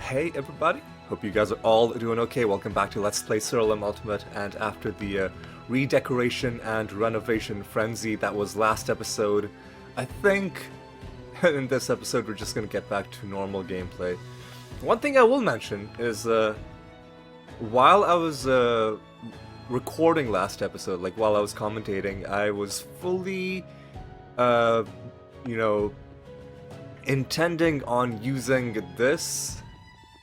Hey everybody, hope you guys are all doing okay. Welcome back to Let's Play Siralim Ultimate, and after the redecoration and renovation frenzy that was last episode, I think in this episode we're just gonna get back to normal gameplay. One thing I will mention is while I was recording last episode, like while I was commentating, I was fully, intending on using this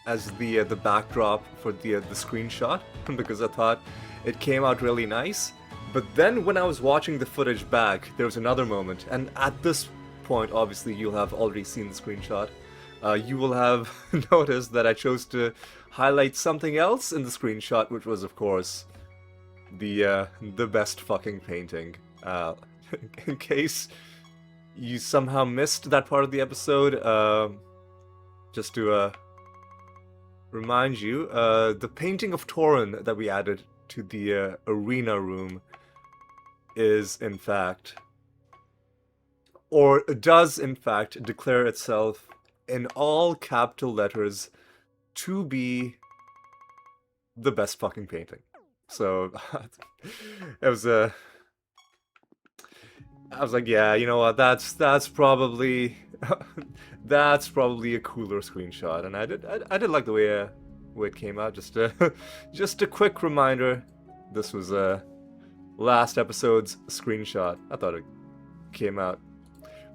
as the backdrop for the screenshot because I thought it came out really nice. But then when I was watching the footage back, there was another moment, and at this point, obviously, you'll have already seen the screenshot. You will have noticed that I chose to highlight something else in the screenshot, which was, of course, the best fucking painting. In case you somehow missed that part of the episode, just to remind you, the painting of Torin that we added to the arena room is in fact, or does in fact, declare itself in all capital letters to be the best fucking painting. So it was I was like, yeah, you know what? That's probably that's probably a cooler screenshot, and I did like the way it came out. Just a quick reminder, this was last episode's screenshot. I thought it came out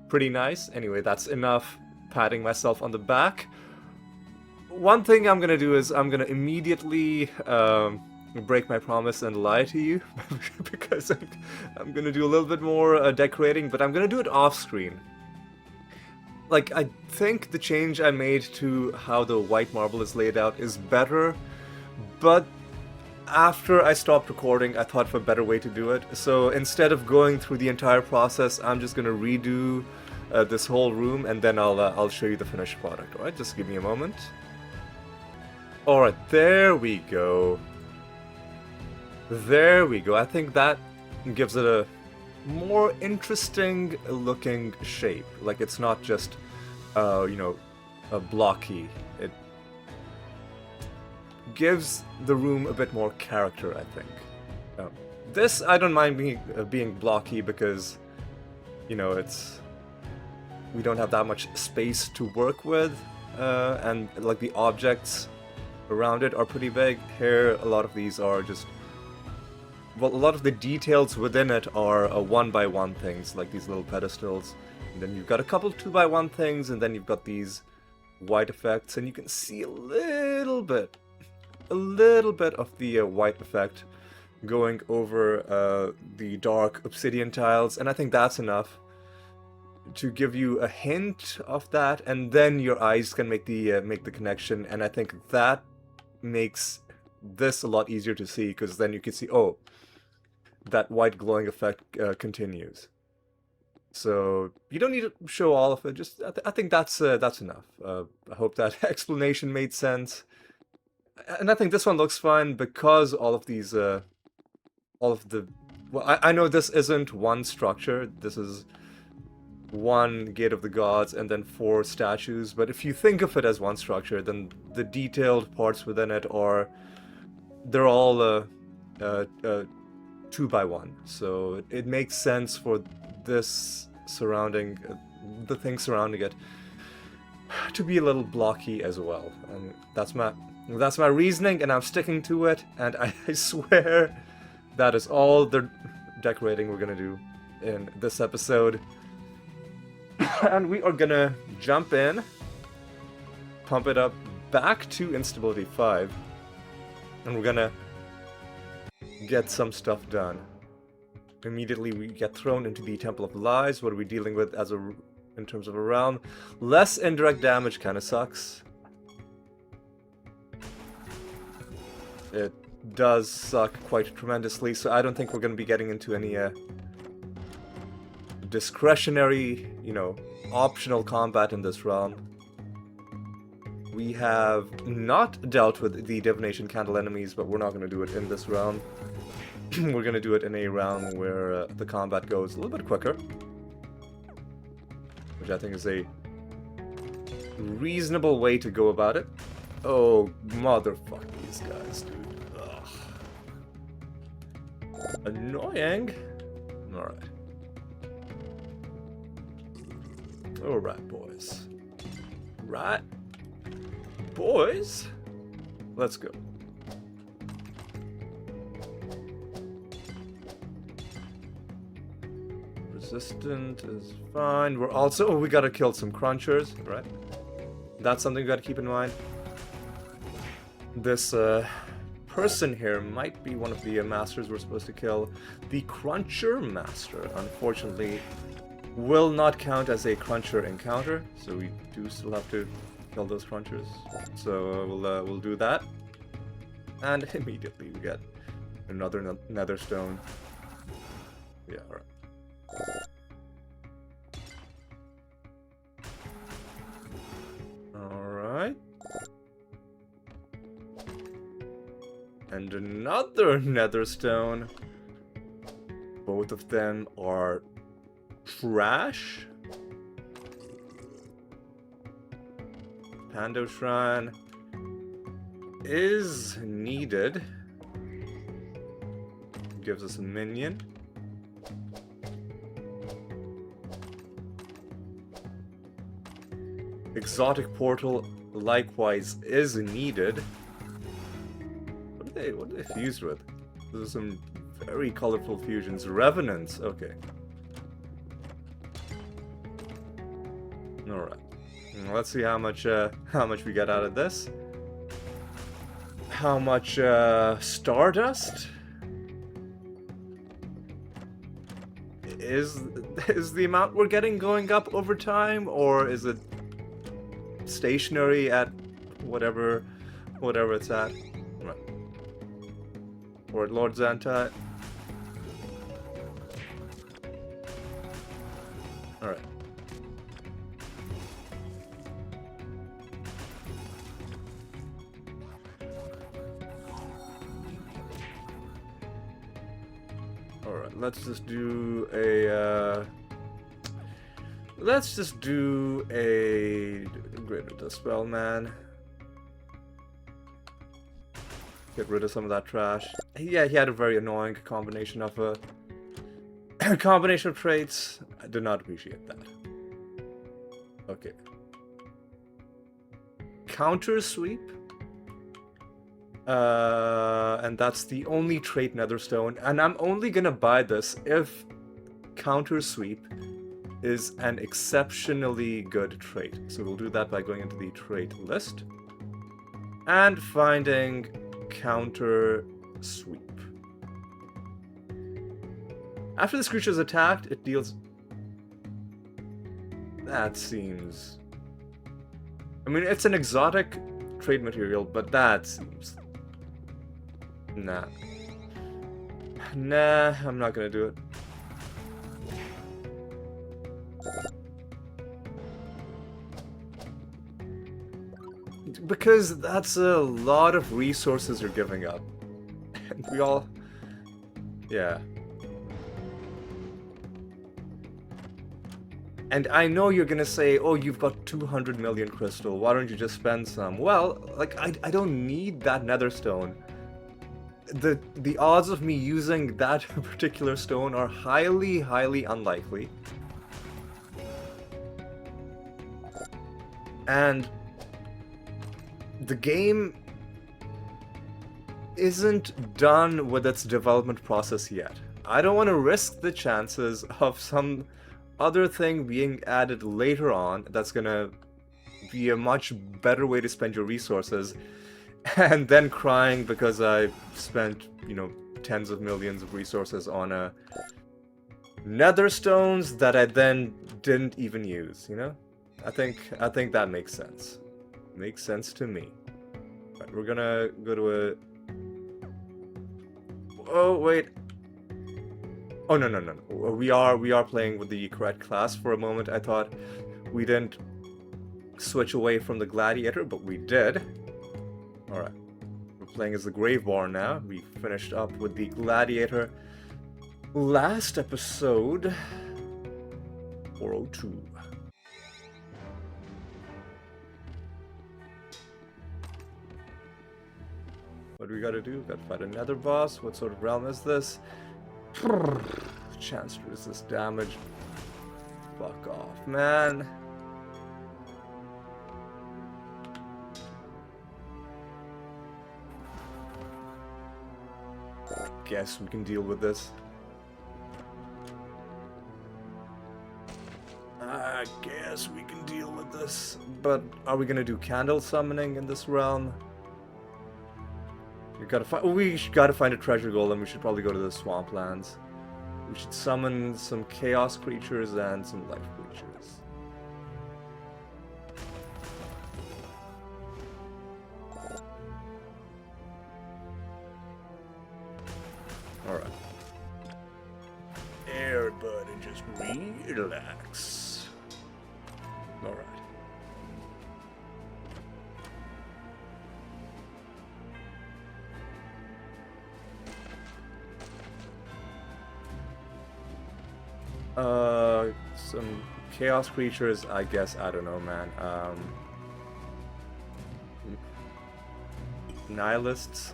pretty nice. Anyway, that's enough patting myself on the back. One thing I'm gonna do is I'm gonna immediately break my promise and lie to you because I'm gonna do a little bit more decorating, but I'm gonna do it off screen. Like, I think the change I made to how the white marble is laid out is better, but after I stopped recording, I thought of a better way to do it. So instead of going through the entire process, I'm just gonna redo this whole room, and then I'll show you the finished product. Alright, just give me a moment. Alright, there we go. There we go. I think that gives it a more interesting looking shape. Like, it's not just, a blocky. It gives the room a bit more character, I think. This, I don't mind being blocky because, we don't have that much space to work with, and like the objects around it are pretty big. Here, a lot of these are just, well, a lot of the details within it are 1x1 things, like these little pedestals. And then you've got a couple 2x1 things, and then you've got these white effects, and you can see a little bit of the white effect going over the dark obsidian tiles, and I think that's enough to give you a hint of that, and then your eyes can make the connection, and I think that makes this a lot easier to see, because then you can see, oh, that white glowing effect continues. So you don't need to show all of it. Just I think that's enough. I hope that explanation made sense. And I think this one looks fine because all of these, all of the. Well, I know this isn't one structure. This is one Gate of the Gods and then 4 statues. But if you think of it as one structure, then the detailed parts within it they're all 2x1, so it makes sense for this surrounding, the thing surrounding it, to be a little blocky as well. And that's my reasoning, and I'm sticking to it. And I swear that is all the decorating we're gonna do in this episode. And we are gonna jump in, pump it up back to instability 5, and we're gonna get some stuff done. Immediately we get thrown into the Temple of Lies. What are we dealing with in terms of a realm? Less indirect damage kind of sucks. It does suck quite tremendously, so I don't think we're going to be getting into any discretionary, optional combat in this realm. We have not dealt with the Divination Candle enemies, but we're not going to do it in this round. We're going to do it in a round where the combat goes a little bit quicker, which I think is a reasonable way to go about it. Oh, motherfuck these guys, dude. Ugh. Annoying. Alright. Alright, boys. Right? Boys? Let's go. Resistant is fine. We're also... Oh, we gotta kill some crunchers, right? That's something we gotta keep in mind. This, person here might be one of the masters we're supposed to kill. The Cruncher Master, unfortunately, will not count as a Cruncher encounter, so we do still have to kill those Crunchers. So we'll do that, and immediately we get another Nether Stone. Yeah, all right. All right. And another Nether Stone. Both of them are trash. Pando Shrine is needed. Gives us a minion. Exotic Portal likewise is needed. What are they fused with? There's some very colorful fusions. Revenants, okay. Alright. Let's see how much we get out of this. How much Stardust? Is the amount we're getting going up over time, or is it stationary at whatever it's at? Right. Or Lord Zantai. Alright. Alright, let's just do a Greater Dispel, man. Get rid of some of that trash. Yeah, he had a very annoying combination of traits. I did not appreciate that. Okay. Counter Sweep. And that's the only trait Nether Stone. And I'm only gonna buy this if Counter Sweep is an exceptionally good trait. So we'll do that by going into the trait list and finding Counter Sweep. After this creature is attacked, it deals... That seems... I mean, it's an exotic trade material, but that seems... Nah. Nah, I'm not gonna do it. Because that's a lot of resources you're giving up. And we all... Yeah. And I know you're gonna say, oh, you've got 200 million crystal, why don't you just spend some? Well, like, I don't need that Nether Stone. The odds of me using that particular stone are highly, highly unlikely. And the game isn't done with its development process yet. I don't want to risk the chances of some other thing being added later on that's gonna be a much better way to spend your resources, and then crying because I spent, you know, tens of millions of resources on a Nether Stones that I then didn't even use, you know? I think that makes sense. Makes sense to me. Right, we're gonna go to a... Oh, wait. Oh, no. We are playing with the correct class for a moment. I thought we didn't switch away from the Gladiator, but we did. Alright. We're playing as the Graveborn now. We finished up with the Gladiator last episode. 402. What do we gotta do? Gotta fight a nether boss. What sort of realm is this? Chance to resist damage. Fuck off, man. Guess we can deal with this. I guess we can deal with this. But are we gonna do candle summoning in this realm? We gotta find a treasure golem. We should probably go to the swamplands. We should summon some chaos creatures and some life creatures. Alright. Everybody just relax. Alright. Some chaos creatures, I guess, I don't know, man. Nihilists.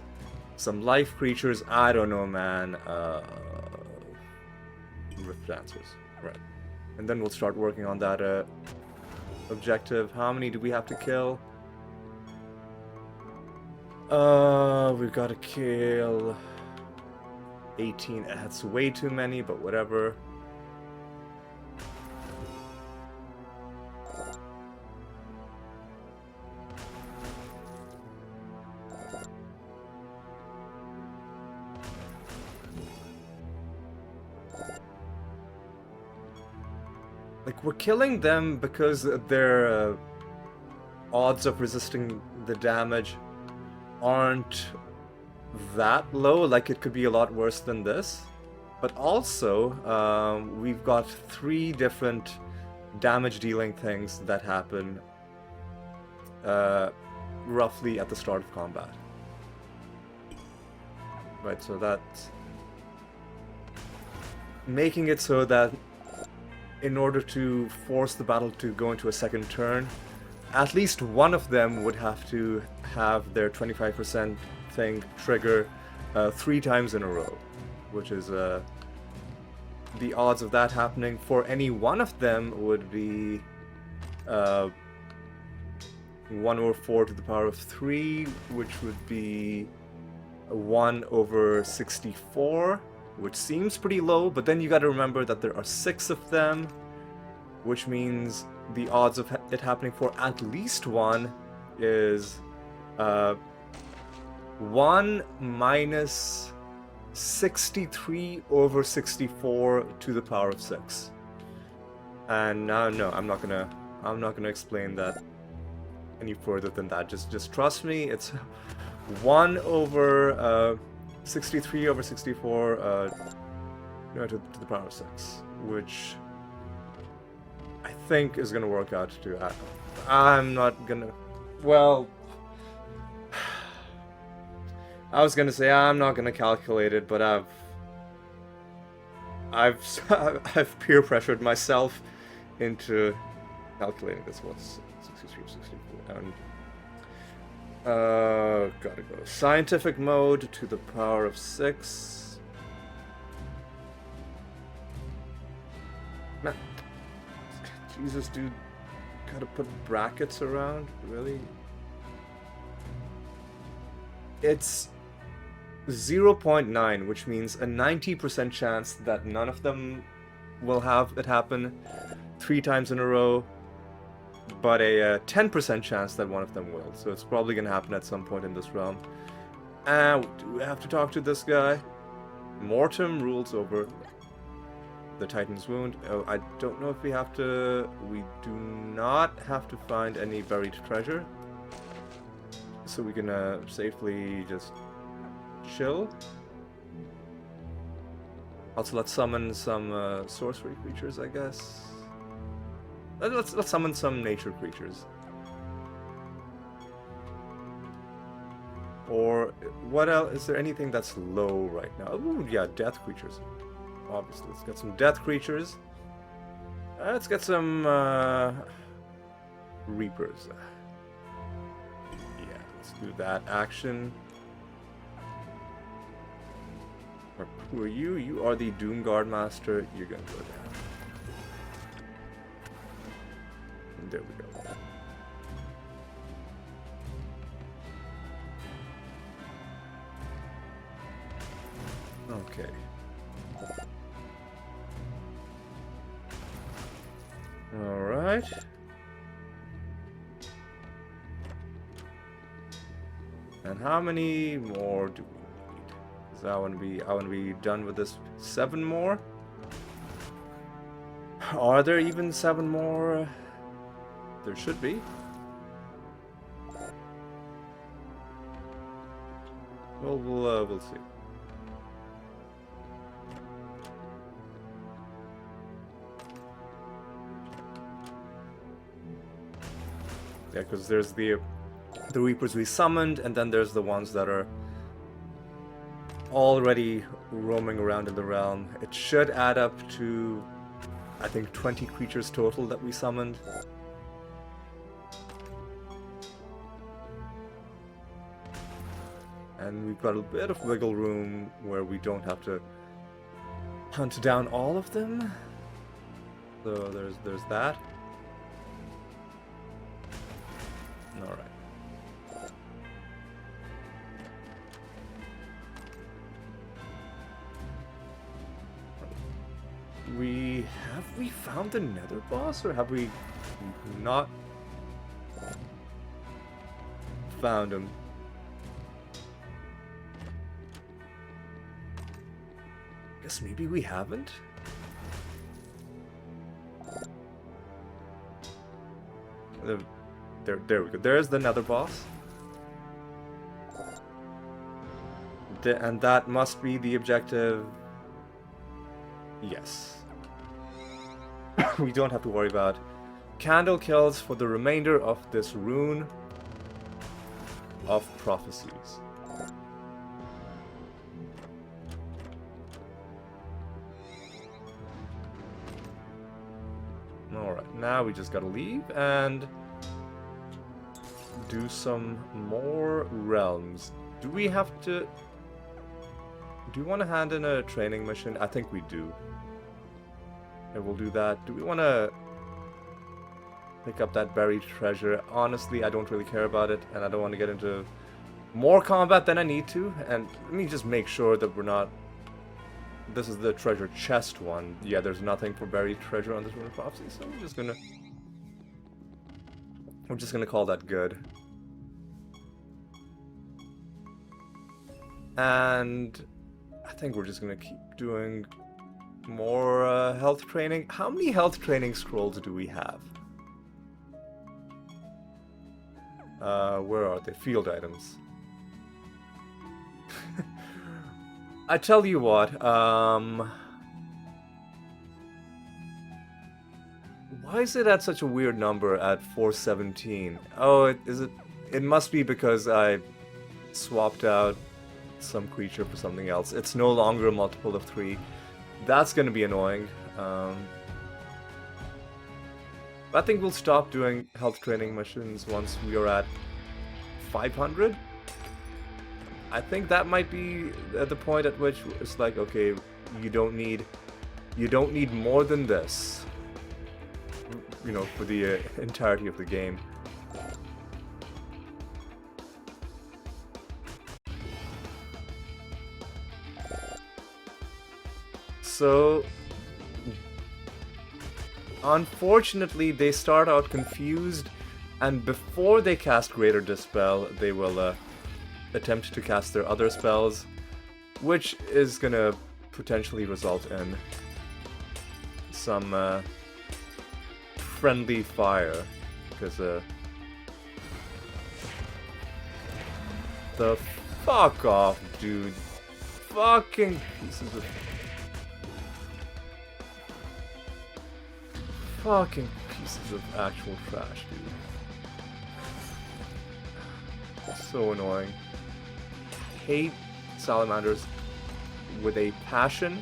Some life creatures, I don't know, man. Rift Dancers, right. And then we'll start working on that objective. How many do we have to kill? We've got to kill 18. That's way too many, but whatever. Like, we're killing them because their odds of resisting the damage aren't that low. Like, it could be a lot worse than this. But also, we've got 3 different damage-dealing things that happen roughly at the start of combat. Right, so that's making it so that in order to force the battle to go into a second turn, at least one of them would have to have their 25% thing trigger 3 times in a row, which is the odds of that happening for any one of them would be 1 over 4 to the power of 3, which would be 1 over 64. Which seems pretty low, but then you gotta remember that there are 6 of them, which means the odds of it happening for at least one is 1 minus 63 over 64 to the power of 6. And no, I'm not gonna explain that any further than that. Just trust me. It's 1 over 63 over 64 to the power of 6, which I think is going to work out to... I'm not going to... Well... I was going to say I'm not going to calculate it, but I've peer pressured myself into calculating this. What's 63 or 64? And gotta go. Scientific mode to the power of 6. Man, Jesus, dude. Gotta put brackets around? Really? It's 0.9, which means a 90% chance that none of them will have it happen 3 times in a row, but a 10% chance that one of them will. So it's probably going to happen at some point in this realm. And do we have to talk to this guy? Mortem rules over the Titan's Wound. Oh, I don't know if we have to... We do not have to find any buried treasure. So we can safely just chill. Also, let's summon some sorcery creatures, I guess. Let's summon some nature creatures. Or what else? Is there anything that's low right now? Ooh, yeah, death creatures. Obviously, let's get some death creatures. Let's get some reapers. Yeah, let's do that action. Who are you? You are the Doom Guard Master. You're gonna go down. There we go. Okay. Alright. And how many more do we need? 'Cause I wanna be done with this. 7 more? Are there even 7 more? There should be. Well, we'll see. Yeah, because there's the Reapers we summoned, and then there's the ones that are already roaming around in the realm. It should add up to, I think, 20 creatures total that we summoned. And we've got a bit of wiggle room where we don't have to hunt down all of them. So there's that. Alright. Have we found the Nether boss, or have we not found him? Guess maybe we haven't. There we go. There's the Nether boss. And that must be the objective. Yes. We don't have to worry about candle kills for the remainder of this rune of prophecies. Alright, now we just gotta leave and do some more realms. Do we have to... Do we want to hand in a training mission? I think we do. And we'll do that. Do we want to pick up that buried treasure? Honestly, I don't really care about it, and I don't want to get into more combat than I need to. And let me just make sure that we're not... This is the treasure chest one. Yeah, there's nothing for buried treasure on this Rune of Prophecy, so we're just gonna call that good. And I think we're just gonna keep doing more health training. How many health training scrolls do we have? Where are they? Field items. I tell you what, why is it at such a weird number at 417? Oh, it must be because I swapped out some creature for something else. It's no longer a multiple of 3. That's gonna be annoying. I think we'll stop doing health training missions once we are at 500. I think that might be at the point at which it's like, okay, you don't need more than this, you know, for the entirety of the game. So, unfortunately, they start out confused, and before they cast Greater Dispel, they will attempt to cast their other spells, which is gonna potentially result in some friendly fire, because the fuck off, dude. Fucking pieces of... Fucking pieces of actual trash, dude. So annoying. Hate salamanders with a passion.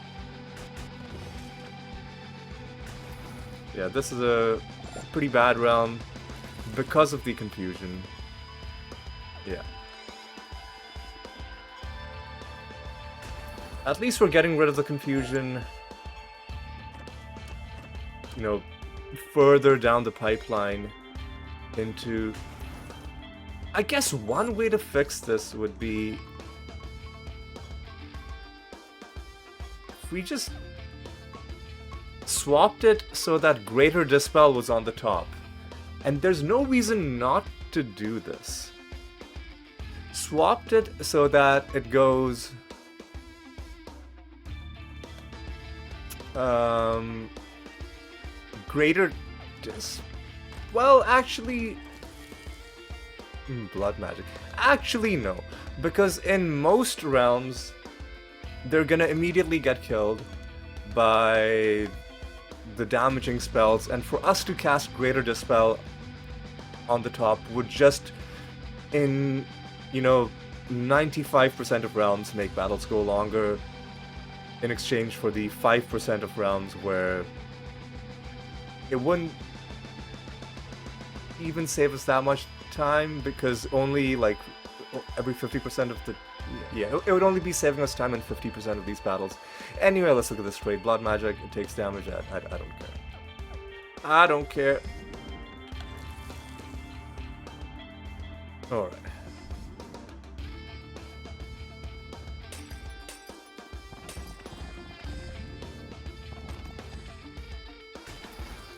Yeah, this is a pretty bad realm because of the confusion. Yeah. At least we're getting rid of the confusion, you know, further down the pipeline into... I guess one way to fix this would be if we just swapped it so that Greater Dispel was on the top. And there's no reason not to do this. Swapped it so that it goes... Greater well, actually... blood magic. Actually, no. Because in most realms, they're gonna immediately get killed by the damaging spells, and for us to cast Greater Dispel on the top would just, in, you know, 95% of realms make battles go longer in exchange for the 5% of realms where it wouldn't even save us that much time, because only like every 50% of the... Yeah, it would only be saving us time in 50% of these battles. Anyway, let's look at this trade. Blood magic, it takes damage. I don't care. I don't care. Alright.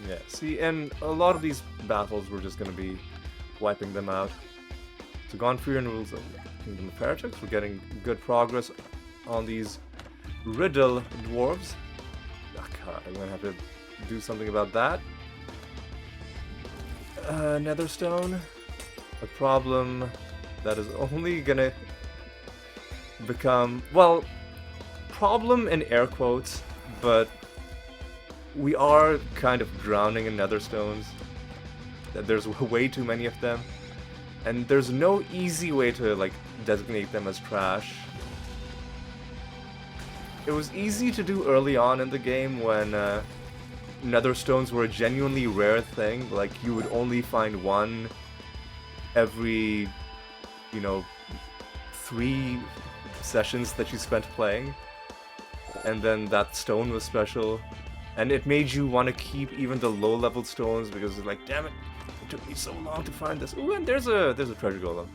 Yeah, see, and a lot of these battles we're just gonna be wiping them out. So gone through and rules of Kingdom of Heretics. We're getting good progress on these Riddle Dwarves. Oh god, I'm gonna have to do something about that. Nether Stone. A problem that is only gonna become... Well, problem in air quotes, but we are kind of drowning in Nether Stones. There's way too many of them. And there's no easy way to, like, designate them as trash. It was easy to do early on in the game when Nether Stones were a genuinely rare thing. Like, you would only find one every, you know, 3 sessions that you spent playing. And then that stone was special. And it made you want to keep even the low-level stones because it's like, damn it, it took me so long to find this. Ooh, and there's a treasure golem.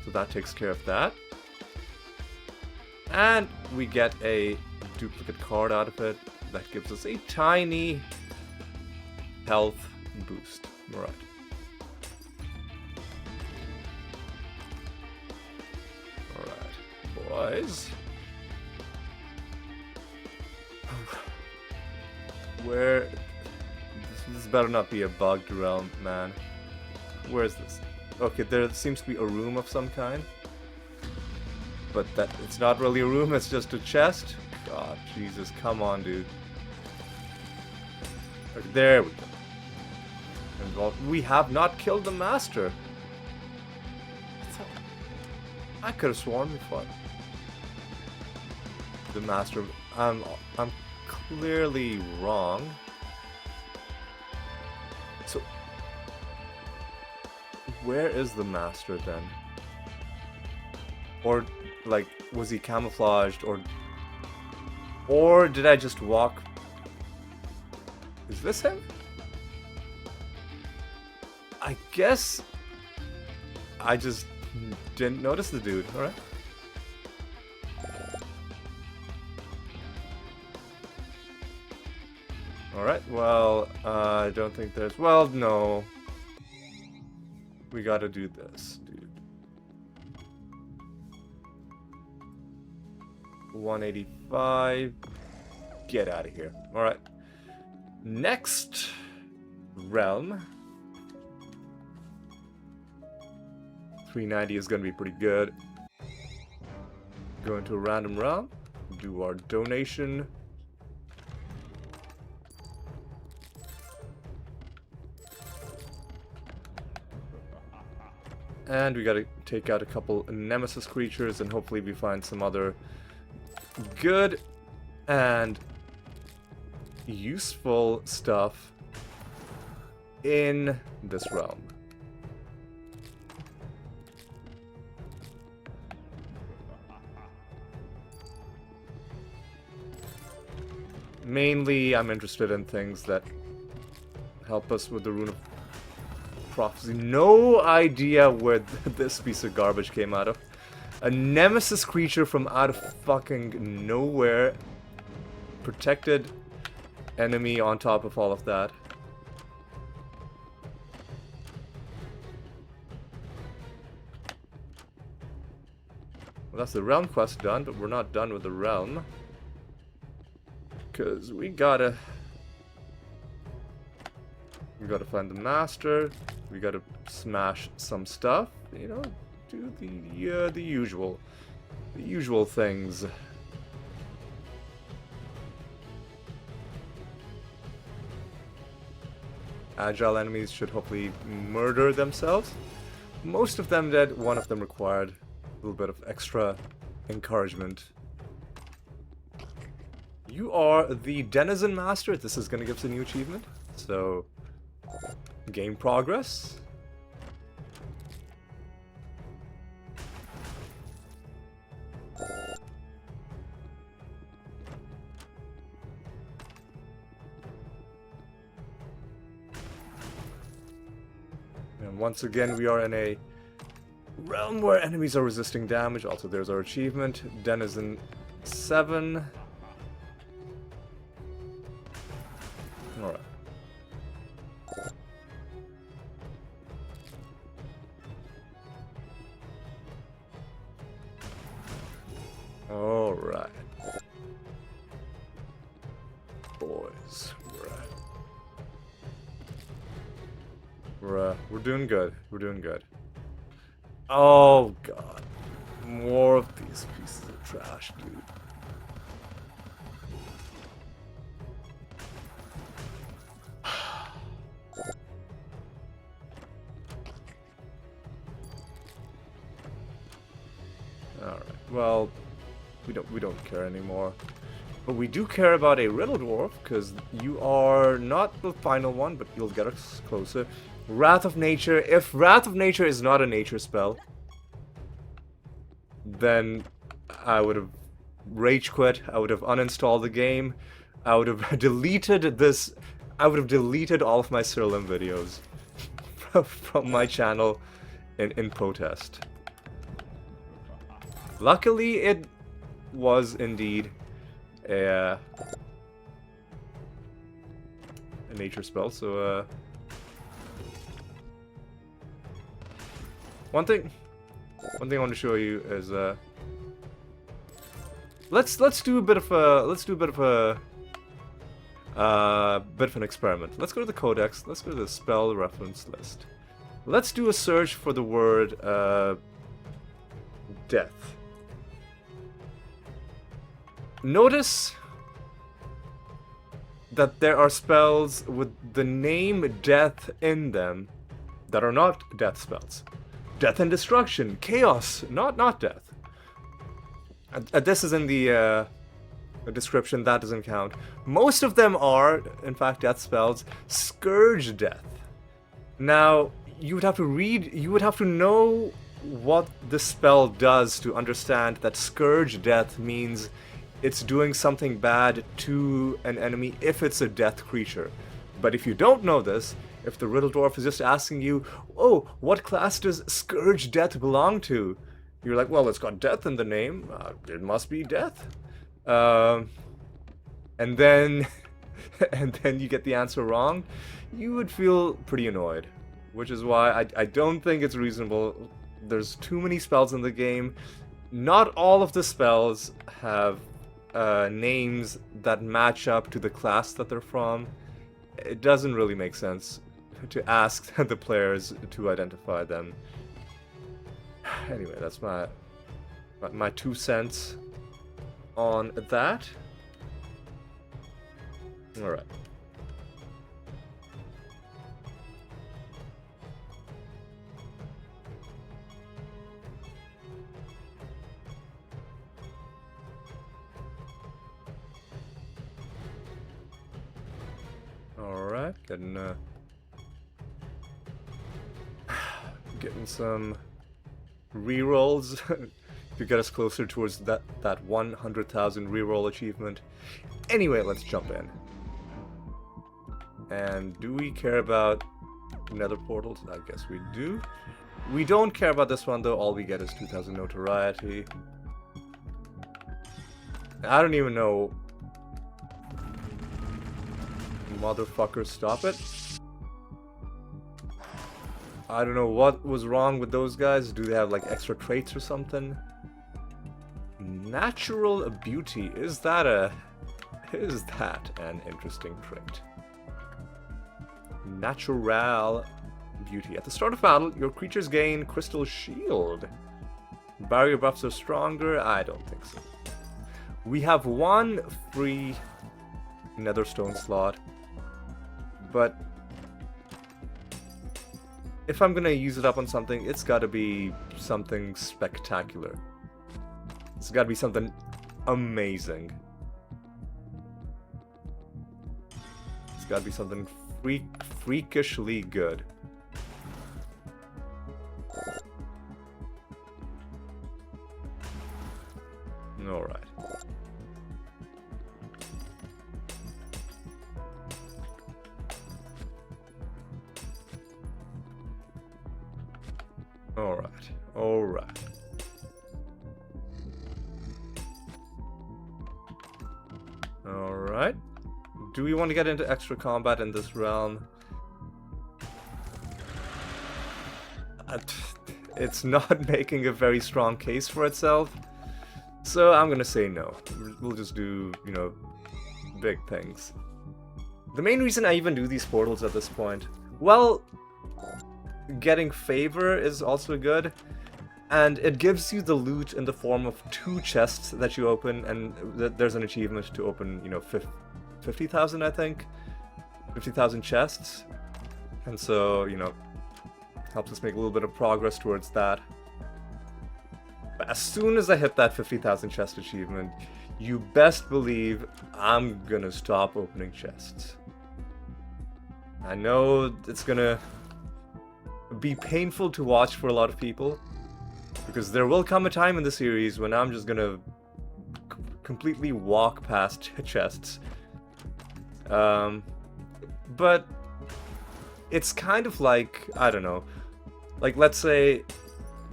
So that takes care of that. And we get a duplicate card out of it that gives us a tiny health boost. Alright. Boys. Where... This better not be a bugged realm, man. Where is this? Okay, there seems to be a room of some kind. But that it's not really a room, it's just a chest. God, Jesus, come on, dude. Okay, there we go. And well, we have not killed the master. I could have sworn we fought the master. I'm clearly wrong. So where is the master then? Or like, was he camouflaged, or did I just walk? Is this him? I guess I just didn't notice the dude. Alright. Alright, well, I don't think there's... Well, no. We gotta do this, dude. 185. Get out of here. Alright. Next realm. 390 is gonna be pretty good. Go into a random realm. Do our donation. And we gotta take out a couple nemesis creatures, and hopefully we find some other good and useful stuff in this realm. Mainly, I'm interested in things that help us with the Rune of Prophecy. No idea where this piece of garbage came out of. A nemesis creature from out of fucking nowhere. Protected enemy on top of all of that. Well, that's the realm quest done, but we're not done with the realm. Because we gotta find the master. We gotta smash some stuff. You know, do the usual things. Agile enemies should hopefully murder themselves. Most of them did. One of them required a little bit of extra encouragement. You are the Denizen Master. This is going to give us a new achievement. So, game progress. And once again, we are in a realm where enemies are resisting damage. Also, there's our achievement. Denizen 7. Alright. Alright. Boys. We're doing good. We're doing good. Oh god. More of these pieces of trash, dude. Alright. Well, we don't care anymore. But we do care about a Riddle Dwarf, because you are not the final one, but you'll get us closer. Wrath of Nature. If Wrath of Nature is not a nature spell, then I would have rage quit. I would have uninstalled the game. I would have deleted this. I would have deleted all of my Siralim videos from my channel in protest. Luckily, it was indeed a nature spell, so one thing I want to show you is let's do a bit of an experiment. Let's go to the codex. Let's go to the spell reference list. Let's do a search for the word death. Notice that there are spells with the name death in them that are not death spells. Death and destruction, chaos, not death. This is in the description, that doesn't count. Most of them are, in fact, death spells. Scourge death. Now, you would have to know what the spell does to understand that scourge death means it's doing something bad to an enemy if it's a death creature. But if you don't know this, if the Riddle Dwarf is just asking you, oh, what class does Scourge Death belong to? You're like, well, it's got death in the name. It must be death. And then you get the answer wrong. You would feel pretty annoyed. Which is why I don't think it's reasonable. There's too many spells in the game. Not all of the spells have names that match up to the class that they're from. It doesn't really make sense to ask the players to identify them. Anyway, that's my 2 cents on that. Alright. Alright, getting some rerolls. to get us closer towards that 100,000 reroll achievement. Anyway, let's jump in. And do we care about nether portals? I guess we do. We don't care about this one though. All we get is 2,000 notoriety. I don't even know. Motherfucker, stop it. I don't know what was wrong with those guys. Do they have like extra traits or something? Natural beauty. Is that an interesting trait? Natural beauty. At the start of battle, your creatures gain crystal shield. Barrier buffs are stronger? I don't think so. We have one free Nether Stone slot, but if I'm gonna use it up on something, it's gotta be something spectacular. It's gotta be something amazing. It's gotta be something freakishly good. Alright. Alright. Alright. Do we want to get into extra combat in this realm? It's not making a very strong case for itself. So I'm gonna say no. We'll just do, you know, big things. The main reason I even do these portals at this point, well, getting favor is also good, and it gives you the loot in the form of 2 chests that you open, and there's an achievement to open, you know, 50,000, I think? 50,000 chests. And so, you know, helps us make a little bit of progress towards that. But as soon as I hit that 50,000 chest achievement, you best believe I'm gonna stop opening chests. I know it's gonna be painful to watch for a lot of people, because there will come a time in the series when I'm just gonna completely walk past chests. But it's kind of like, I don't know, like let's say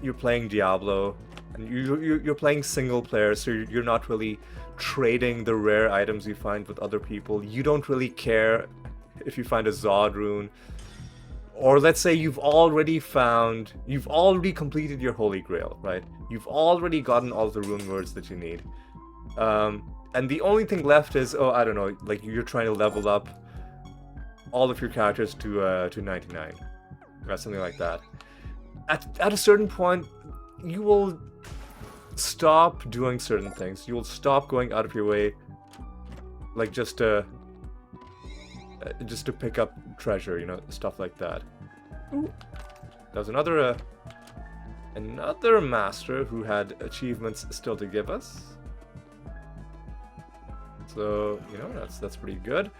you're playing Diablo, and you're playing single player, so you're not really trading the rare items you find with other people. You don't really care if you find a Zod rune. Or let's say you've already completed your Holy Grail, right? You've already gotten all the rune words that you need. And the only thing left is, oh, I don't know, like you're trying to level up all of your characters to 99. Or something like that. At a certain point, you will stop doing certain things. You will stop going out of your way, like just to pick up treasure, you know, stuff like that. Ooh. That was another master who had achievements still to give us. So, you know, that's pretty good.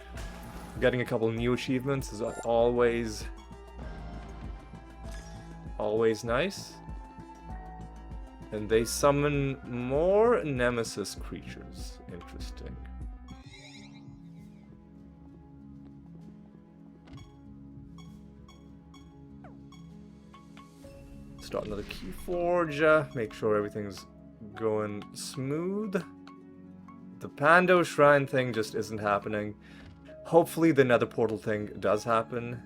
Getting a couple new achievements is always nice. And they summon more Nemesis creatures. Interesting. Start another Keyforge. Make sure everything's going smooth. The Pando Shrine thing just isn't happening. Hopefully the Nether Portal thing does happen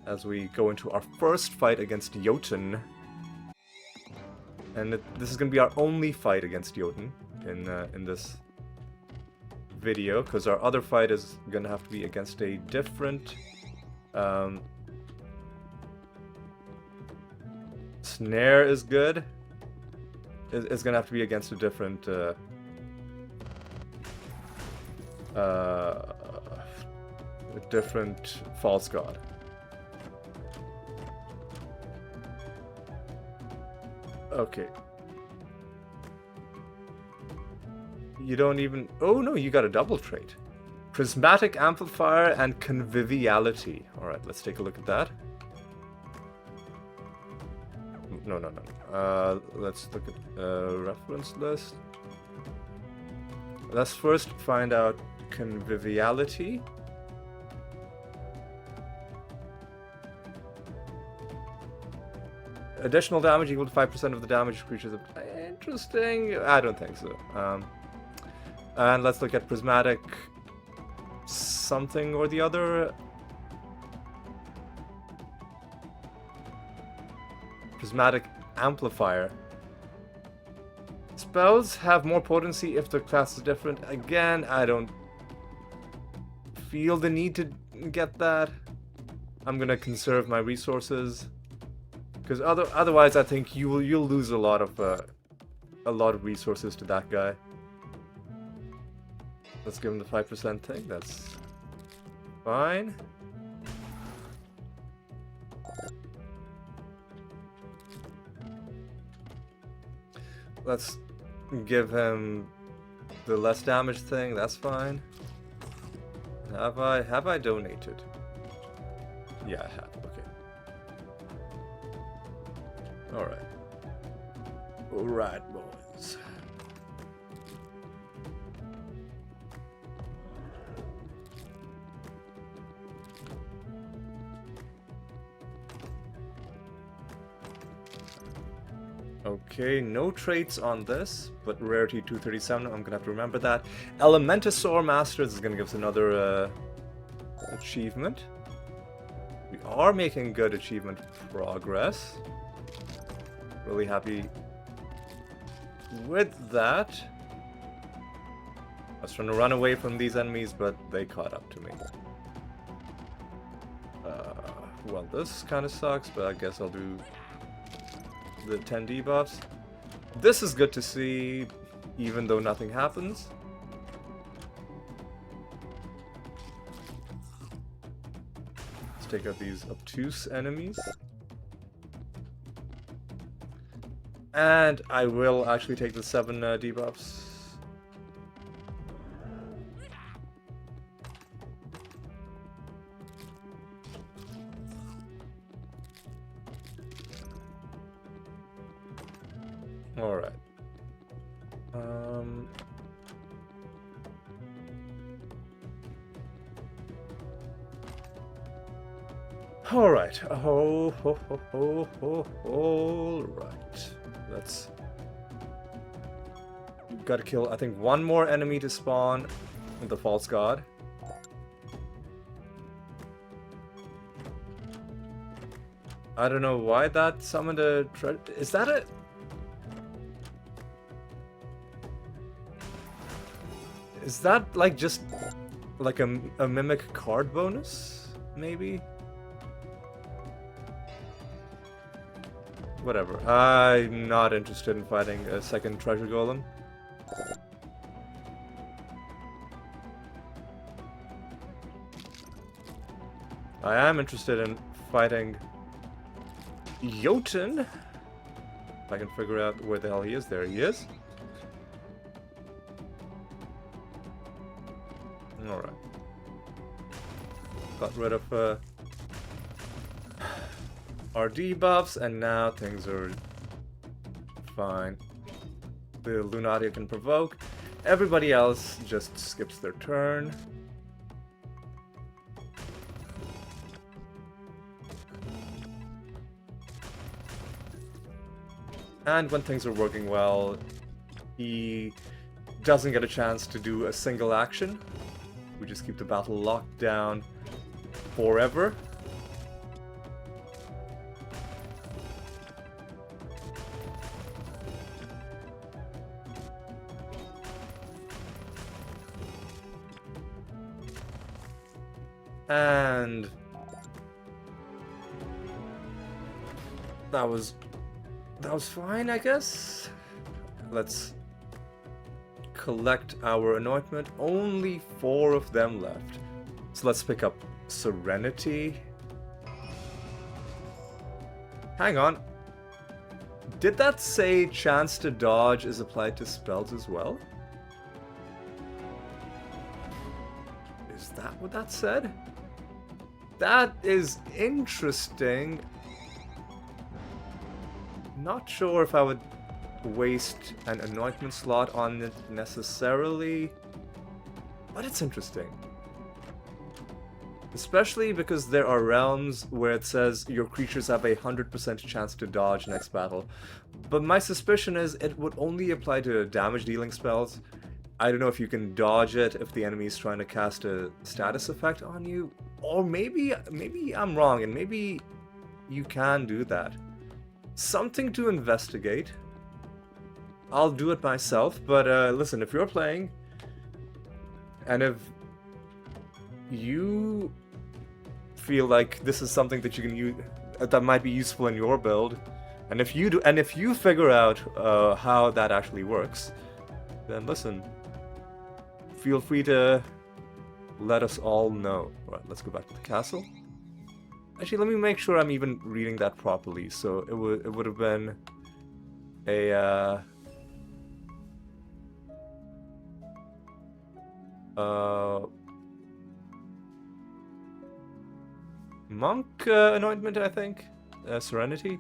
as we go into our first fight against Jotun. And this is going to be our only fight against Jotun in this video, because our other fight is going to have to be against a different Snare is good. It's going to have to be against a different false god. Okay. You don't even... Oh no, you got a double trait. Prismatic Amplifier and Conviviality. Alright, let's take a look at that. No. Let's look at reference list. Let's first find out conviviality. Additional damage equal to 5% of the damage creatures. Interesting. I don't think so. And let's look at prismatic something or the other. Prismatic amplifier. Spells have more potency if their class is different. Again, I don't feel the need to get that. I'm gonna conserve my resources because otherwise, I think you'll lose a lot of resources to that guy. Let's give him the 5% thing. That's fine. Let's give him the less damage thing. That's fine. Have I donated? Yeah, I have. Okay. All right, boys. Okay, no traits on this, but rarity 237, I'm gonna have to remember that. Elementasaur Masters is gonna give us another achievement. We are making good achievement progress. Really happy with that. I was trying to run away from these enemies, but they caught up to me. Well, this kind of sucks, but I guess I'll do the 10 debuffs. This is good to see, even though nothing happens. Let's take out these obtuse enemies. And I will actually take the 7 debuffs. Alright. Alright. Alright. Let's... We've got to kill, I think, one more enemy to spawn with the false god. I don't know why that summoned a treasure. Is that a... Is that like just like a mimic card bonus? Maybe? Whatever. I'm not interested in fighting a second treasure golem. I am interested in fighting Jotun. If I can figure out where the hell he is. There he is. Alright. Got rid of our debuffs, and now things are fine. The Lunatia can provoke. Everybody else just skips their turn. And when things are working well, he doesn't get a chance to do a single action. We just keep the battle locked down forever. And that was fine, I guess. Let's collect our anointment. Only 4 of them left. So let's pick up Serenity. Hang on. Did that say chance to dodge is applied to spells as well? Is that what that said? That is interesting. not sure if I would waste an anointment slot on it necessarily, but it's interesting. Especially because there are realms where it says your creatures have a 100% chance to dodge next battle. But my suspicion is it would only apply to damage dealing spells. I don't know if you can dodge it if the enemy is trying to cast a status effect on you. Or maybe I'm wrong and maybe you can do that. Something to investigate. I'll do it myself, but listen, if you're playing and if you feel like this is something that you can use that might be useful in your build, and if you do, and if you figure out how that actually works, then listen, feel free to let us all know. Right, let's go back to the castle. Actually, let me make sure I'm even reading that properly. So it would have been a monk anointment, I think. Serenity.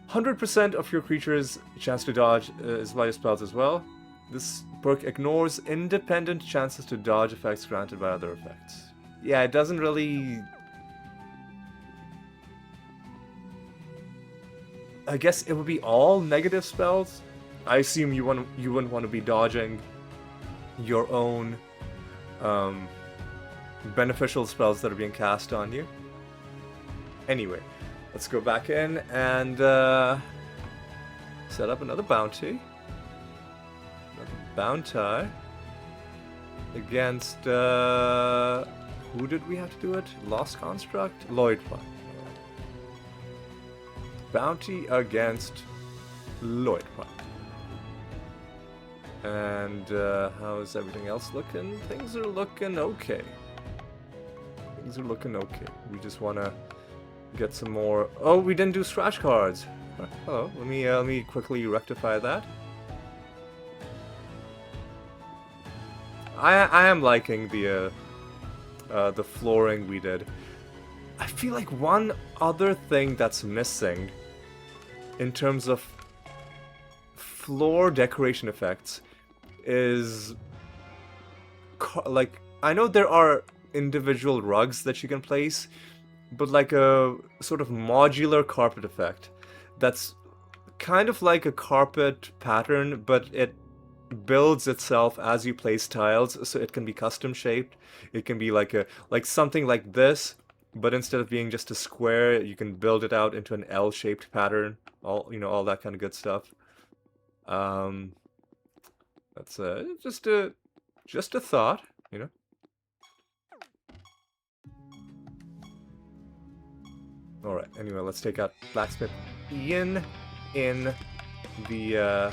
100% of your creatures' chance to dodge is via spells as well. This perk ignores independent chances to dodge effects granted by other effects. Yeah, it doesn't really... I guess it would be all negative spells. I assume you wouldn't want to be dodging your own beneficial spells that are being cast on you. Anyway, let's go back in and set up another bounty. Another bounty against who did we have to do it? Lost Construct? Lloyd One. Bounty against Lloyd One. And how's everything else looking? Things are looking okay. Things are looking okay. We just want to get some more... Oh, we didn't do scratch cards. Oh, let me quickly rectify that. I am liking the flooring we did. I feel like one other thing that's missing in terms of floor decoration effects is like, I know there are individual rugs that you can place, but like a sort of modular carpet effect that's kind of like a carpet pattern, but it builds itself as you place tiles, so it can be custom shaped. It can be like something like this, but instead of being just a square, you can build it out into an L-shaped pattern. All that kind of good stuff. That's just a thought, you know. All right. Anyway, let's take out Blacksmith Ian in the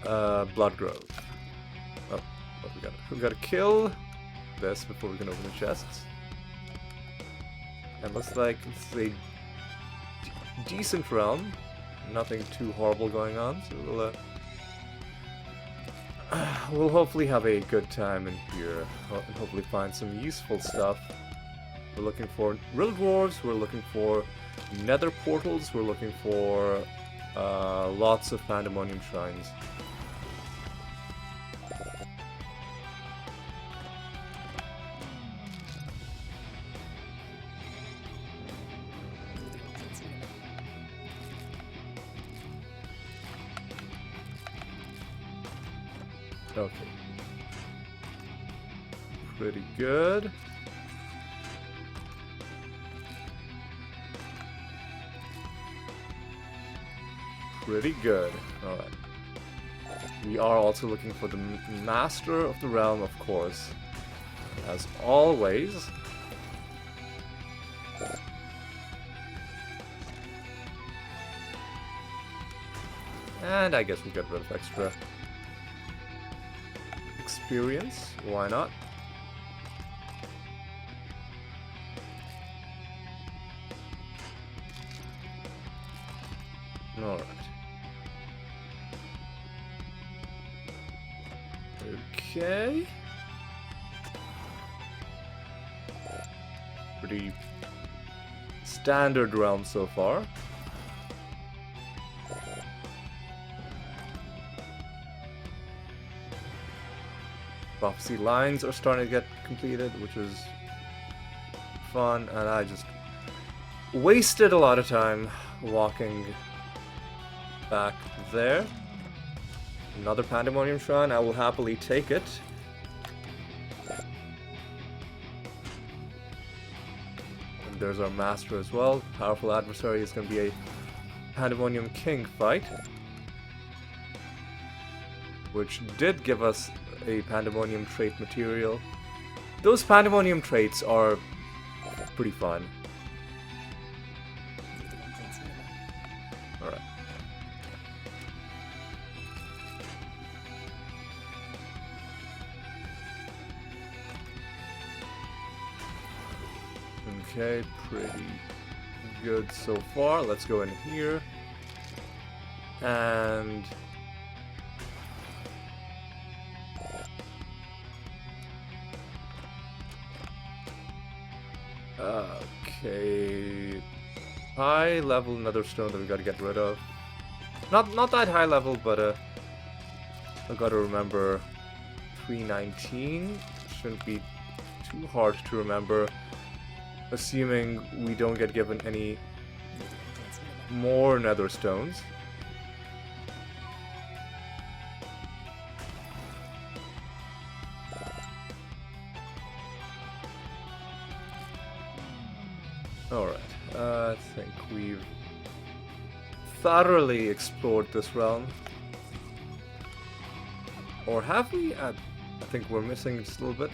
Blood Grove. Oh, we gotta kill this before we can open the chests. And looks like it's a decent realm. Nothing too horrible going on, so we'll hopefully have a good time in here and hopefully find some useful stuff. We're looking for rill dwarves, we're looking for nether portals, we're looking for lots of pandemonium shrines. Okay. Pretty good. Pretty good. Alright. We are also looking for the Master of the Realm, of course. As always. And I guess we'll get rid of extra experience. Why not? Alright. Okay. standard realm so far. Prophecy lines are starting to get completed, which is fun, and I just wasted a lot of time walking back there. Another Pandemonium Shrine, I will happily take it. And there's our master as well. Powerful adversary is going to be a Pandemonium King fight, which did give us a Pandemonium trait material. Those Pandemonium traits are pretty fun. Alright. Okay, pretty good so far. Let's go in here. And okay, high level Nether Stone that we gotta get rid of. Not that high level, but I gotta remember 319 shouldn't be too hard to remember, assuming we don't get given any more Nether Stones. Alright, I think we've thoroughly explored this realm. Or have we? I think we're missing just a little bit.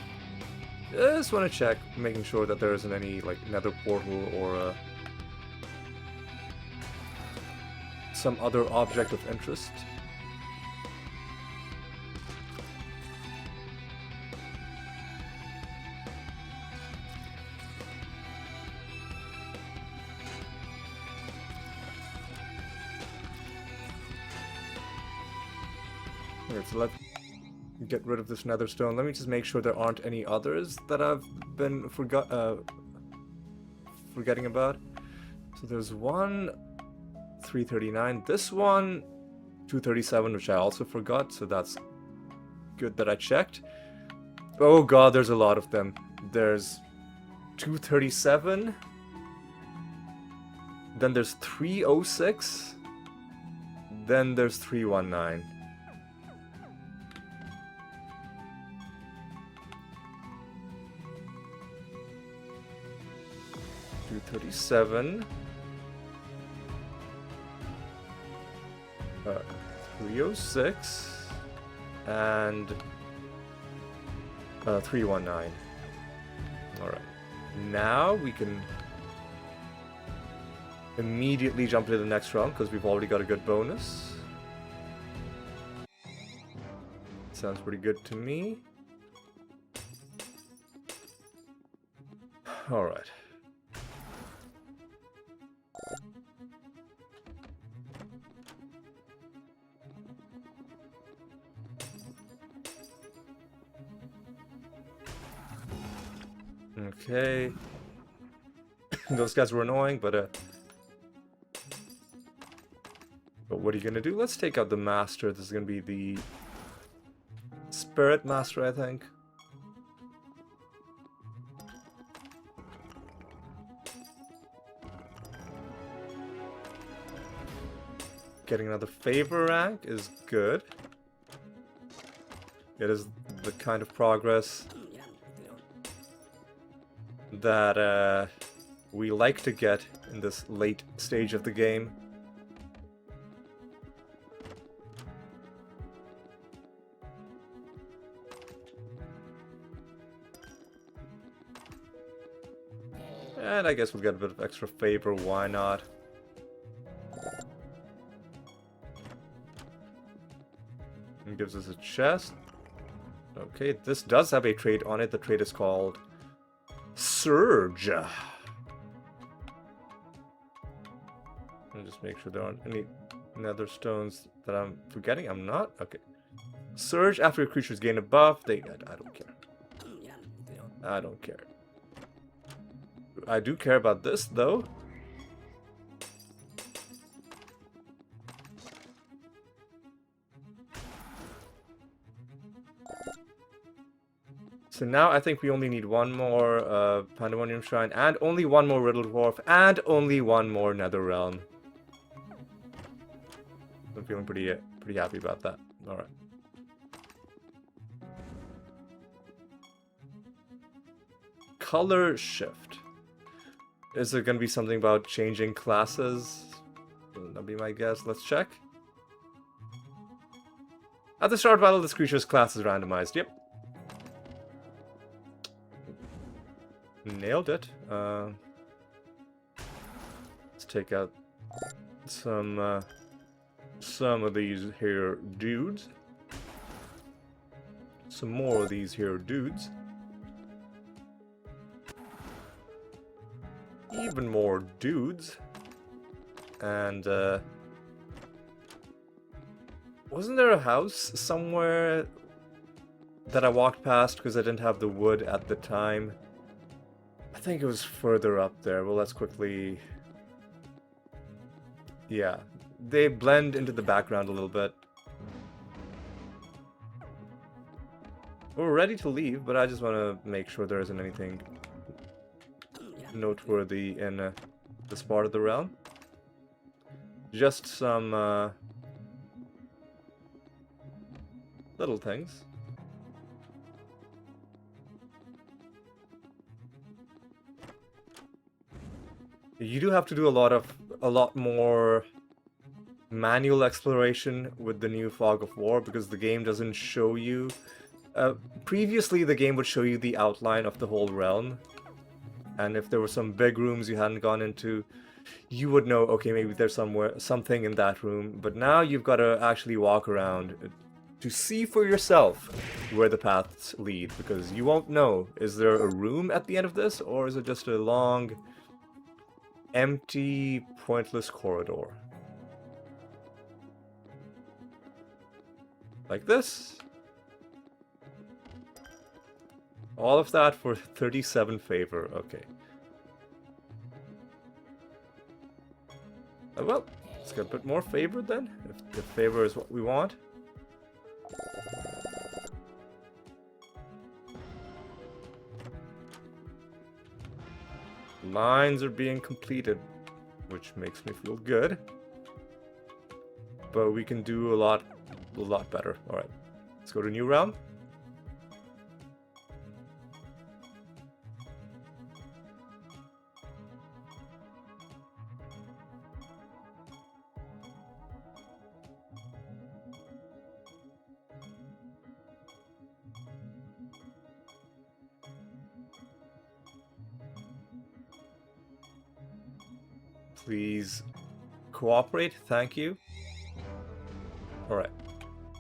I just want to check, making sure that there isn't any like nether portal or some other object of interest. Okay, so let's get rid of this nether stone. Let me just make sure there aren't any others that I've been forgetting about. So there's one 339, this one 237, which I also forgot, so that's good that I checked. Oh god, there's a lot of them. There's 237, then there's 306, then there's 319. 237, 306, and 319. Alright, now we can immediately jump into the next round because we've already got a good bonus. Sounds pretty good to me. Alright. Okay. Those guys were annoying, but what are you gonna do? Let's take out the master. This is gonna be the spirit master, I think. Getting another favor rank is good. It is the kind of progress that we like to get in this late stage of the game. And I guess we'll get a bit of extra favor, why not? It gives us a chest. Okay, this does have a trait on it. The trait is called Surge. I'll just make sure there aren't any nether stones that I'm forgetting. I'm not? Okay. Surge after your creatures gain a buff. I don't care. I don't care. I do care about this, though. So now I think we only need one more Pandemonium Shrine, and only one more Riddle Dwarf, and only one more Nether Realm. I'm feeling pretty happy about that. Alright. Color shift. Is it going to be something about changing classes? That'll be my guess. Let's check. At the start of battle, this creature's class is randomized. Yep. Nailed it. Let's take out some of these here dudes. Some more of these here dudes. Even more dudes. And wasn't there a house somewhere that I walked past because I didn't have the wood at the time? I think it was further up there. Well, let's quickly... Yeah, they blend into the background a little bit. We're ready to leave, but I just want to make sure there isn't anything noteworthy in this part of the realm. Just some little things. You do have to do a lot more manual exploration with the new Fog of War, because the game doesn't show you... previously the game would show you the outline of the whole realm, and if there were some big rooms you hadn't gone into, you would know, okay, maybe there's something in that room, but now you've got to actually walk around to see for yourself where the paths lead, because you won't know, is there a room at the end of this, or is it just a long, empty, pointless corridor? Like this. All of that for 37 favor, okay. Well, let's get a bit more favor then, if favor is what we want. Lines are being completed, which makes me feel good. But we can do a lot better. Alright, let's go to new realm. Please cooperate, thank you. Alright,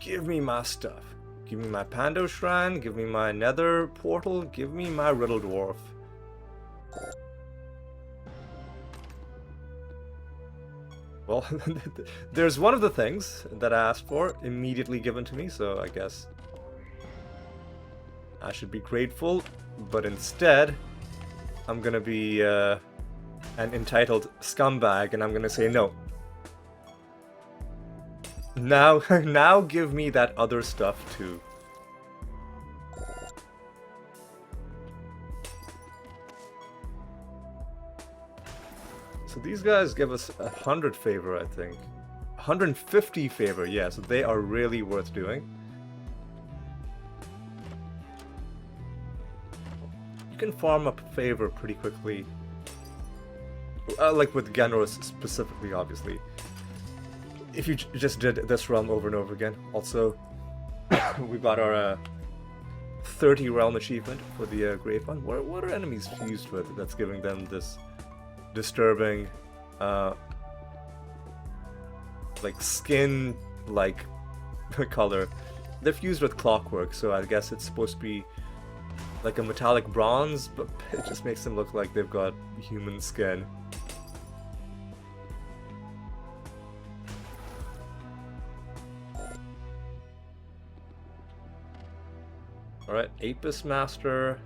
give me my stuff. Give me my Pando Shrine, give me my Nether Portal, give me my Riddle Dwarf. Well, there's one of the things that I asked for immediately given to me, so I guess I should be grateful, but instead I'm gonna be an entitled scumbag, and I'm gonna say no. Now give me that other stuff too. So these guys give us 100 favor, I think. 150 favor, yeah, so they are really worth doing. You can farm up favor pretty quickly. Like with Genros specifically, obviously. If you just did this realm over and over again. Also, we got our 30 realm achievement for the Grave One. What are enemies fused with that's giving them this disturbing, like skin-like color? They're fused with clockwork, so I guess it's supposed to be like a metallic bronze, but it just makes them look like they've got human skin. Alright, Apis Master.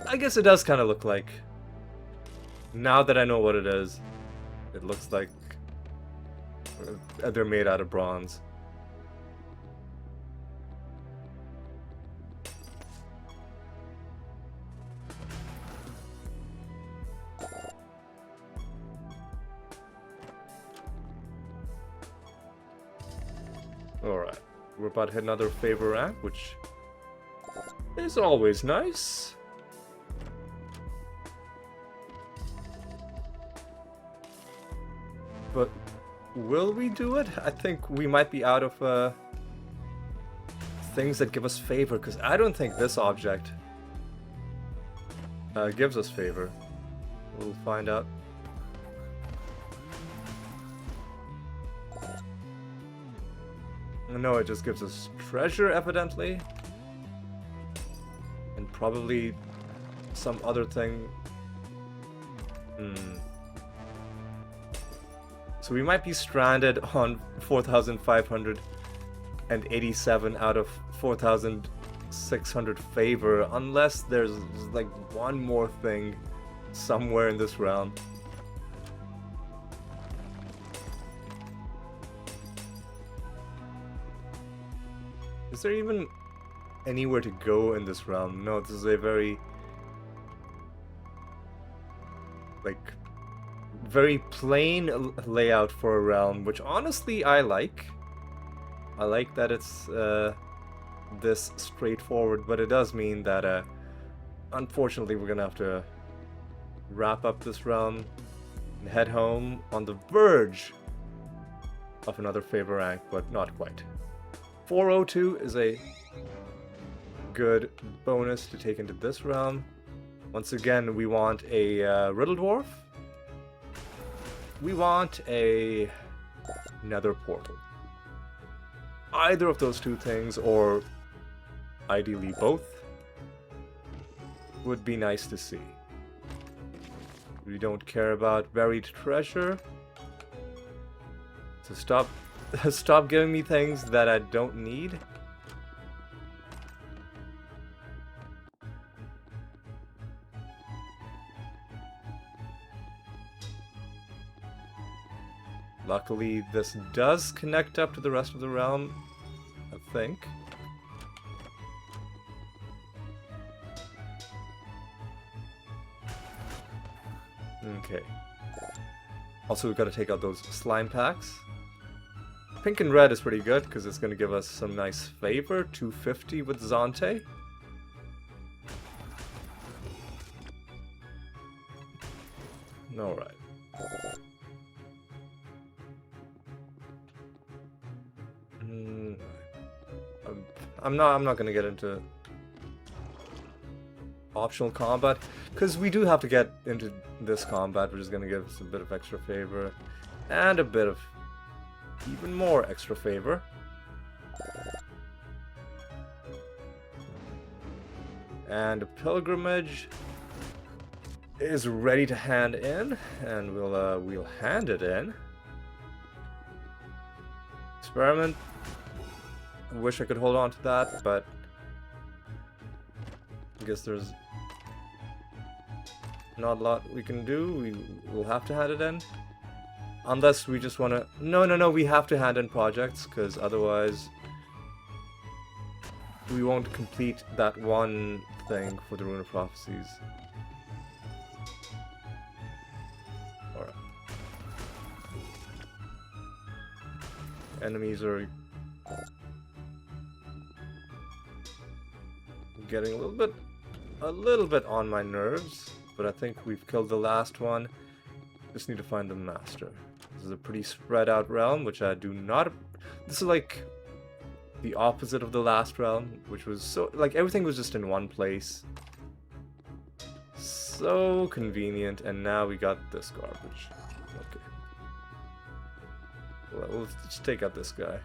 I guess it does kind of look like, now that I know what it is, it looks like they're made out of bronze. Alright, we're about to hit another favor rank, which is always nice. But will we do it? I think we might be out of things that give us favor, because I don't think this object gives us favor. We'll find out. No, it just gives us treasure, evidently. And probably some other thing. So we might be stranded on 4,587 out of 4,600 favor, unless there's like one more thing somewhere in this realm. Is there even anywhere to go in this realm? No, this is a very very plain layout for a realm, which honestly I like. I like that it's this straightforward, but it does mean that unfortunately we're gonna have to wrap up this realm and head home on the verge of another favor rank, but not quite. 402 is a good bonus to take into this realm. Once again, we want a Riddle Dwarf. We want a Nether Portal. Either of those two things, or ideally both, would be nice to see. We don't care about buried treasure, so stop giving me things that I don't need. Luckily, this does connect up to the rest of the realm, I think. Okay. Also, we've got to take out those slime packs. Pink and red is pretty good, because it's going to give us some nice favor. 250 with Zantai. Alright. I'm not gonna get into optional combat, because we do have to get into this combat, which is gonna give us a bit of extra favor and a bit of even more extra favor. And a pilgrimage is ready to hand in, and we'll hand it in. Experiment. I wish I could hold on to that, but I guess there's not a lot we can do. We'll have to hand it in. Unless we just want to... No, we have to hand in projects, because otherwise we won't complete that one thing for the Rune of Prophecies. Alright. Enemies are getting a little bit on my nerves, but I think we've killed the last one. Just need to find the master. This is a pretty spread out realm, which I do not... This is like the opposite of the last realm, which was so... like, everything was just in one place. So convenient, and now we got this garbage. Okay. Well, let's just take out this guy.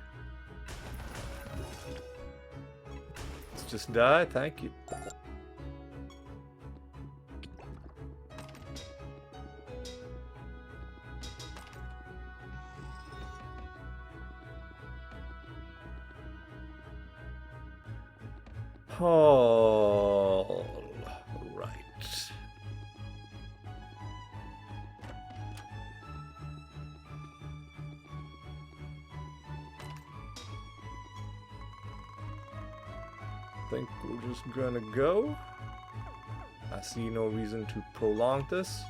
Let's just die, thank you. All right. I think we're just gonna go. I see no reason to prolong this.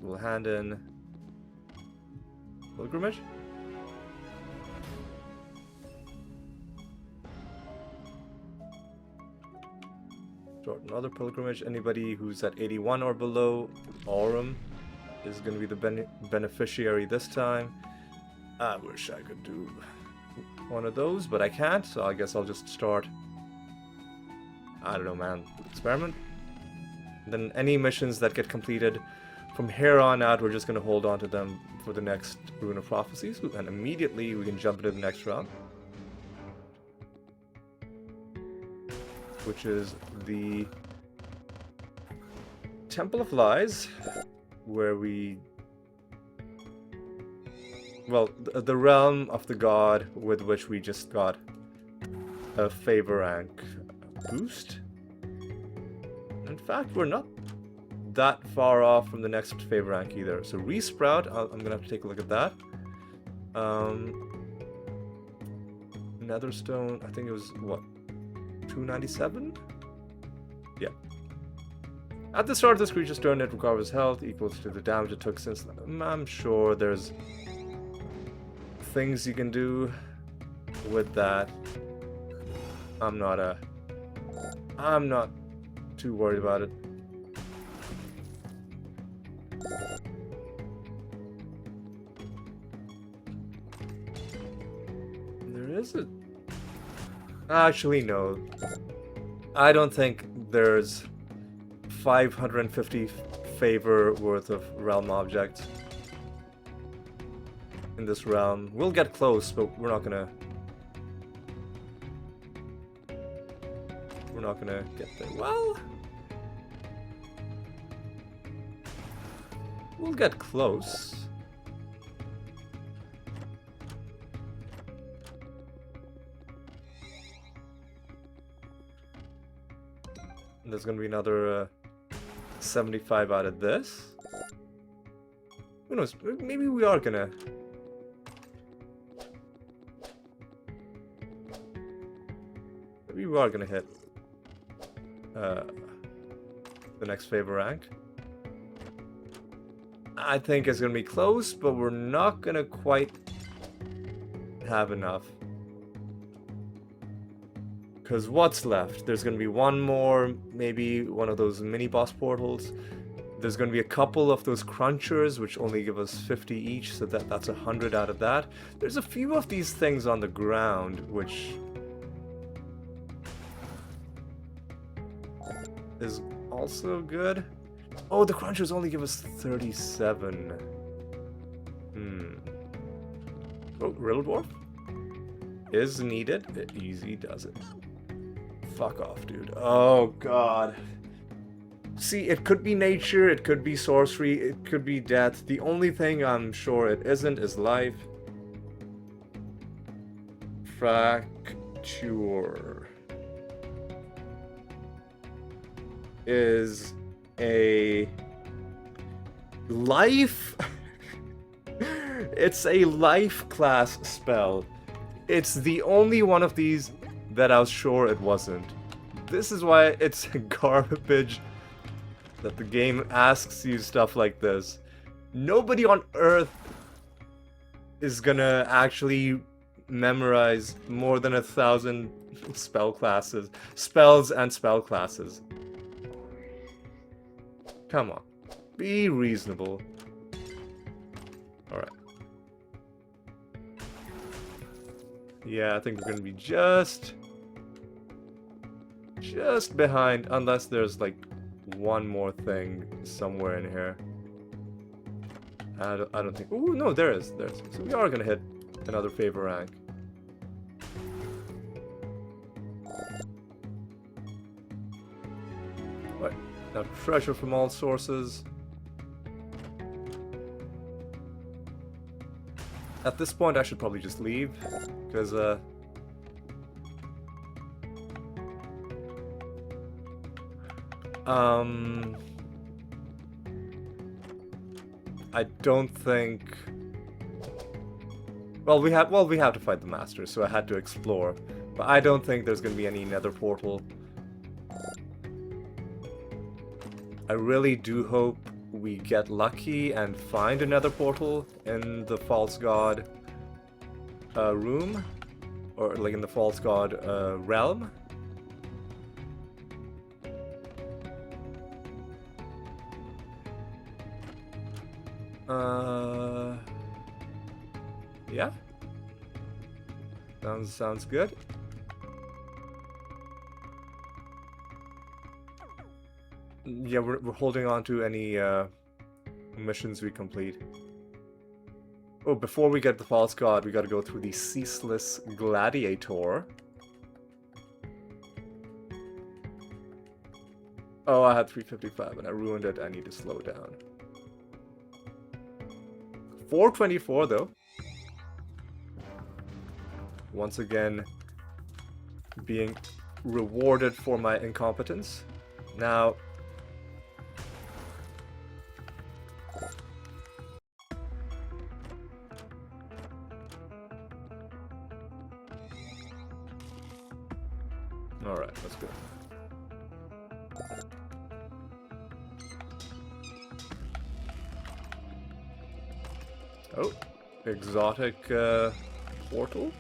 We'll hand in pilgrimage. Start another pilgrimage. Anybody who's at 81 or below, Aurum is going to be the beneficiary this time. I wish I could do one of those, but I can't, so I guess I'll just start. I don't know, man. Experiment? Then any missions that get completed from here on out, we're just going to hold on to them for the next Rune of Prophecies, and immediately we can jump into the next round, which is the Temple of Lies, where we... Well, the realm of the god with which we just got a favor rank boost. In fact, we're not that far off from the next favor rank either. So Resprout, I'm gonna have to take a look at that. Nether Stone, I think it was, what, 297? Yeah. At the start of this creature's turn, it recovers health equals to the damage it took since... I'm sure there's things you can do with that. I'm not too worried about it. There is a... Actually, no. I don't think there's 550 favor worth of realm objects in this realm. We'll get close, but we're not gonna get there. Well, we'll get close. And there's gonna be another 75 out of this. Who knows? Maybe we are gonna... Maybe we are gonna hit the next favor rank. I think it's gonna be close, but we're not gonna quite have enough. Because what's left? There's gonna be one more, maybe one of those mini boss portals. There's gonna be a couple of those crunchers, which only give us 50 each, so that's 100 out of that. There's a few of these things on the ground, which is also good. Oh, the crunchers only give us 37. Oh, Riddle Dwarf is needed. It easy does it. Fuck off, dude. Oh, God. See, it could be nature, it could be sorcery, it could be death. The only thing I'm sure it isn't is life. Fracture is a life. It's a life class spell. It's the only one of these that I was sure it wasn't. This is why it's garbage that the game asks you stuff like this. Nobody on Earth is gonna actually memorize more than 1,000 spell classes. Spells and spell classes. Come on. Be reasonable. Alright. Yeah, I think we're gonna be just behind, unless there's like one more thing somewhere in here. I don't think... Ooh, no, there is. So we are gonna hit another favor rank. Right. Now, treasure from all sources. At this point, I should probably just leave, because, I don't think... Well, we have to fight the Masters, so I had to explore. But I don't think there's gonna be any Nether portal. I really do hope we get lucky and find another portal in the False God room, or like in the False God realm. Yeah. Sounds good. Yeah, we're holding on to any missions we complete. Oh, before we get the false god, we gotta go through the ceaseless gladiator. Oh, I had 355 and I ruined it. I need to slow down. 424 though. Once again, being rewarded for my incompetence. Now, alright, let's go. Oh, exotic portal?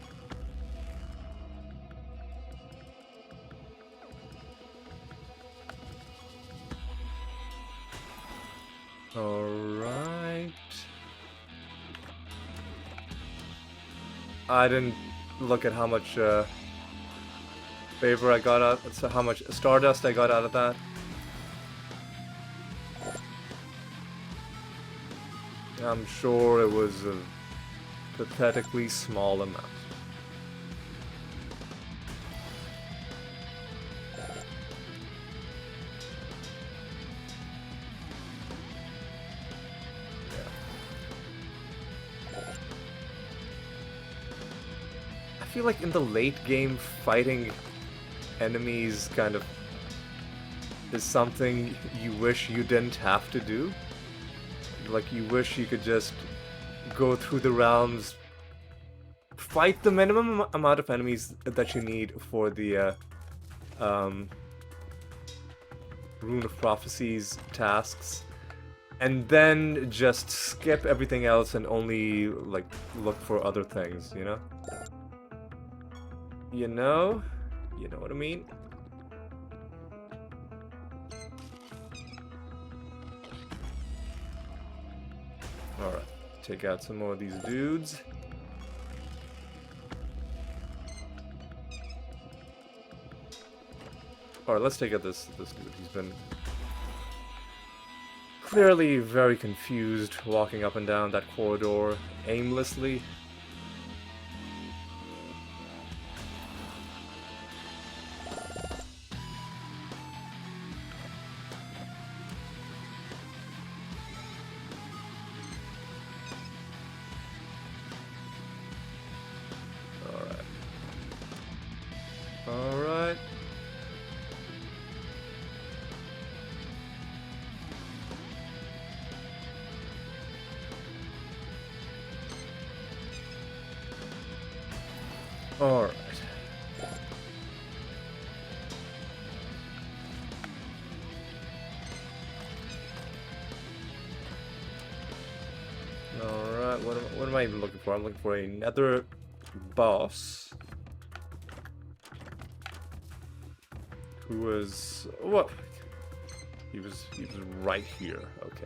Alright. I didn't look at how much favor I got out, so how much stardust I got out of that. I'm sure it was a pathetically small amount. I feel like in the late game, fighting enemies kind of is something you wish you didn't have to do. Like, you wish you could just go through the realms, fight the minimum amount of enemies that you need for the Rune of Prophecies tasks, and then just skip everything else and only, like, look for other things, you know? You know? You know what I mean? Alright, take out some more of these dudes. Alright, let's take out this dude. He's been clearly very confused walking up and down that corridor aimlessly. Alright. Alright. Alright, what am I even looking for? I'm looking for a nether boss. Who was... what? He was right here. Okay.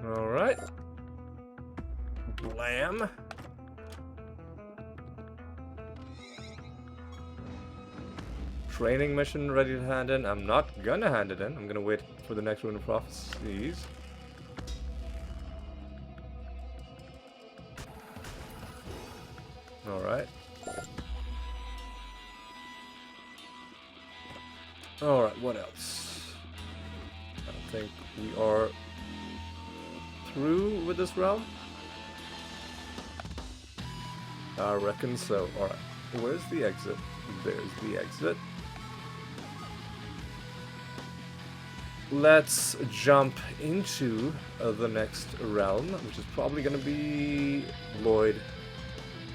Alright. Blam. Training mission ready to hand in. I'm not gonna hand it in. I'm gonna wait for the next Rune of Prophecies. Alright. Alright, what else? I think we are through with this realm. I reckon so. Alright, where's the exit? There's the exit. Let's jump into the next realm, which is probably going to be Lloyd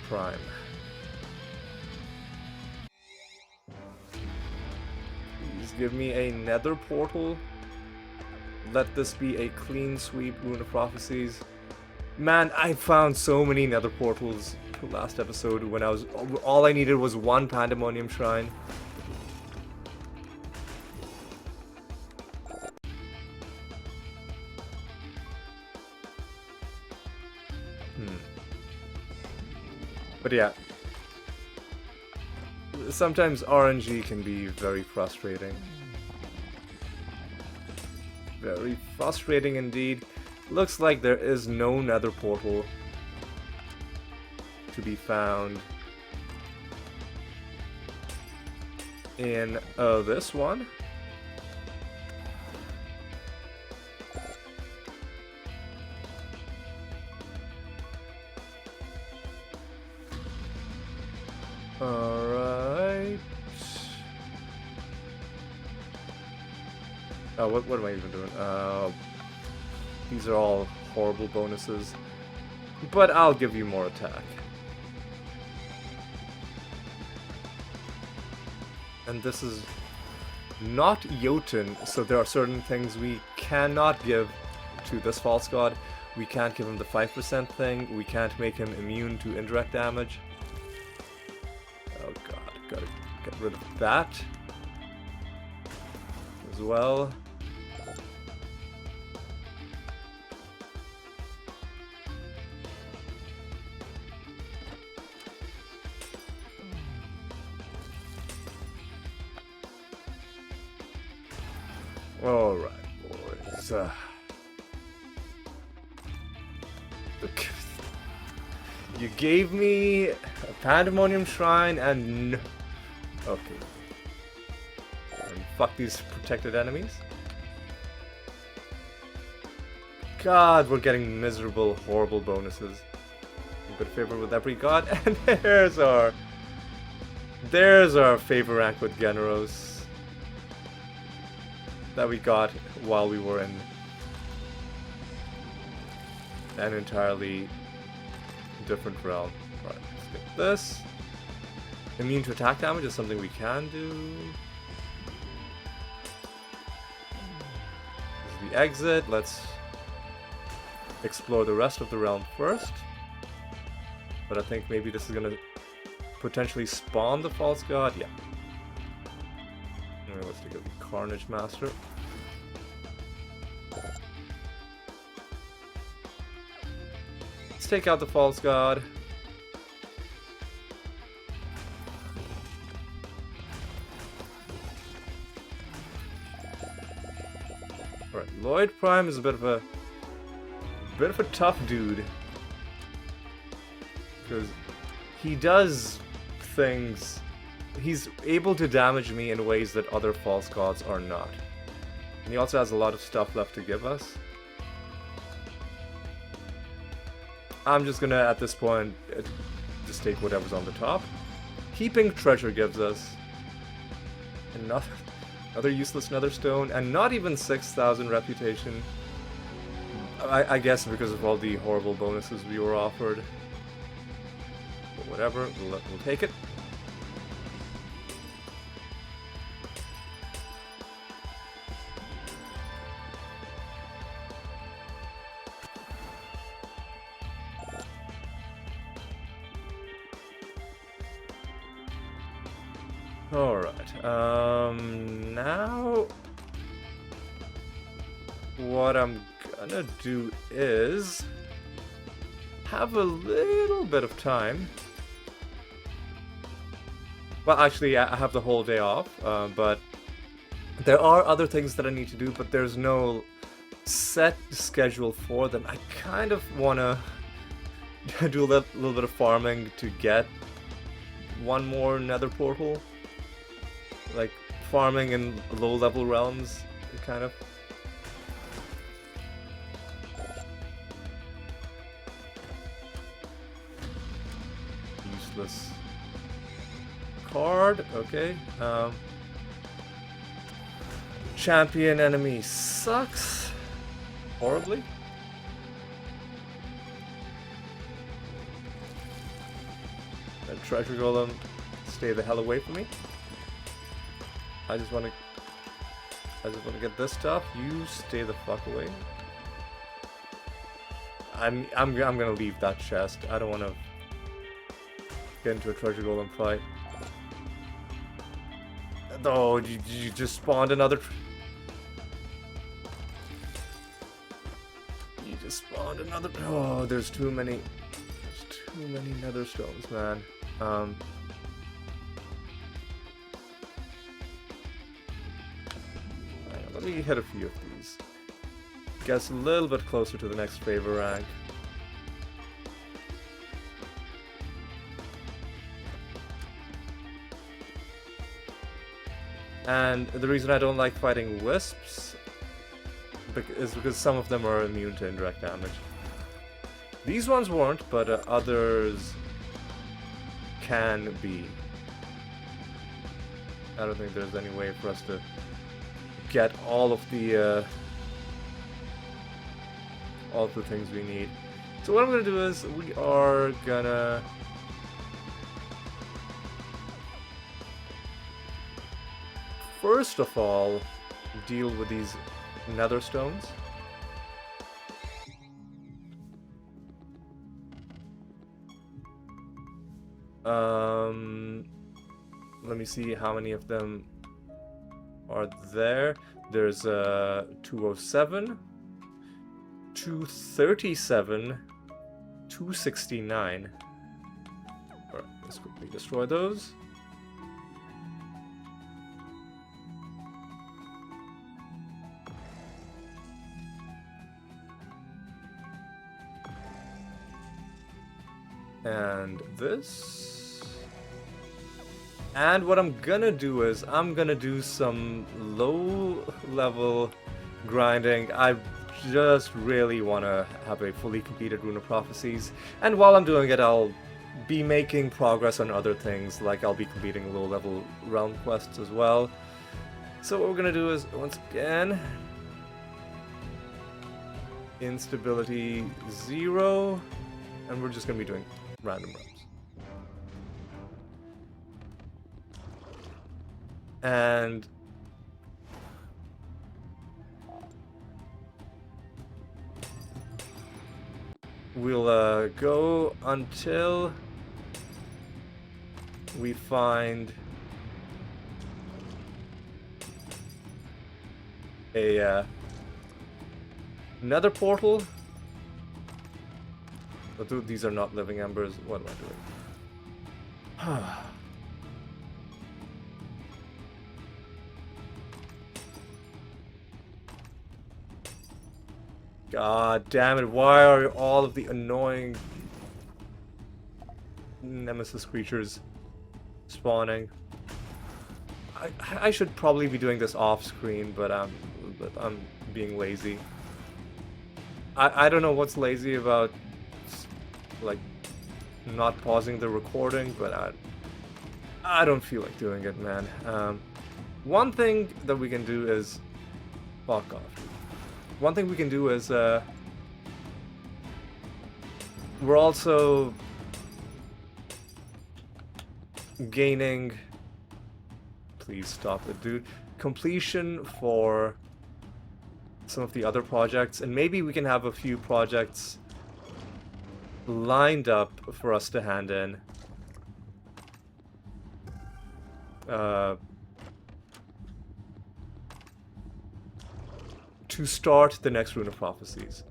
Prime. Please give me a nether portal. Let this be a clean sweep Rune of Prophecies. Man, I found so many nether portals last episode when all I needed was one Pandemonium Shrine. But yeah. Sometimes RNG can be very frustrating. Very frustrating indeed. Looks like there is no nether portal to be found in this one. Alright. Oh, what am I even doing? These are all horrible bonuses. But I'll give you more attack. And this is not Jotun, so there are certain things we cannot give to this false god. We can't give him the 5% thing. We can't make him immune to indirect damage. Oh god, gotta get rid of that as well. Alright, boys. You gave me a Pandemonium Shrine and... Okay. And fuck these protected enemies. God, we're getting miserable, horrible bonuses. In good favor with every god. And there's our favor rank with Generos that we got while we were in an entirely different realm. Right, let's get this. Immune to attack damage is something we can do. This is the exit. Let's explore the rest of the realm first. But I think maybe this is gonna potentially spawn the false god. Yeah. Alright, let's take a Carnage Master. Let's take out the false god. Alright, Lloyd Prime is a bit of a tough dude. Because he does things. He's able to damage me in ways that other false gods are not. And he also has a lot of stuff left to give us. I'm just gonna, at this point, just take whatever's on the top. Heaping Treasure gives us another useless Nether Stone, and not even 6,000 reputation. I guess because of all the horrible bonuses we were offered. But whatever, we'll take it. Alright, now what I'm gonna do is have a little bit of time. Well, actually, I have the whole day off, but there are other things that I need to do, but there's no set schedule for them. I kind of want to do a little bit of farming to get one more nether portal. Like, farming in low-level realms, kind of. Useless card, okay. Champion enemy sucks horribly. That treasure golem, stay the hell away from me. I just want to get this stuff. You stay the fuck away. I'm gonna leave that chest. I don't want to get into a treasure golem fight. Oh, you just spawned another. You just spawned another. Oh, there's too many. There's Too many Nether Stones, man. Let me hit a few of these. Get us a little bit closer to the next favor rank. And the reason I don't like fighting wisps is because some of them are immune to indirect damage. These ones weren't, but others can be. I don't think there's any way for us to get all of the things we need. So what I'm gonna do is we are gonna first of all deal with these Nether Stones. Let me see how many of them are there. There's 207, 237, 269. Alright, let's quickly destroy those. And this. And what I'm gonna do is, I'm gonna do some low-level grinding. I just really want to have a fully completed Rune of Prophecies. And while I'm doing it, I'll be making progress on other things, like I'll be completing low-level realm quests as well. So what we're gonna do is, once again, instability 0, and we're just gonna be doing random realms. And we'll go until we find a nether portal. Oh, dude, these are not living embers. What am I doing? God damn it, why are all of the annoying nemesis creatures spawning? I should probably be doing this off screen, but I'm being lazy. I don't know what's lazy about, like, not pausing the recording, but I don't feel like doing it, man. One thing that we can do is fuck off. One thing we can do is, we're also gaining, please stop it, dude, completion for some of the other projects, and maybe we can have a few projects lined up for us to hand in. To start the next Rune of Prophecies,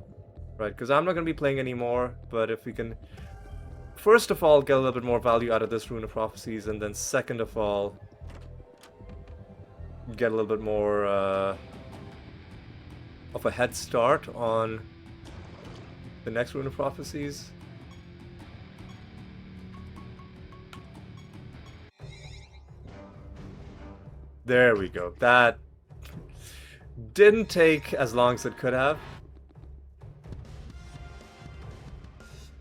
right? Because I'm not going to be playing anymore, but if we can, first of all, get a little bit more value out of this Rune of Prophecies, and then second of all, get a little bit more of a head start on the next Rune of Prophecies. There we go. That didn't take as long as it could have.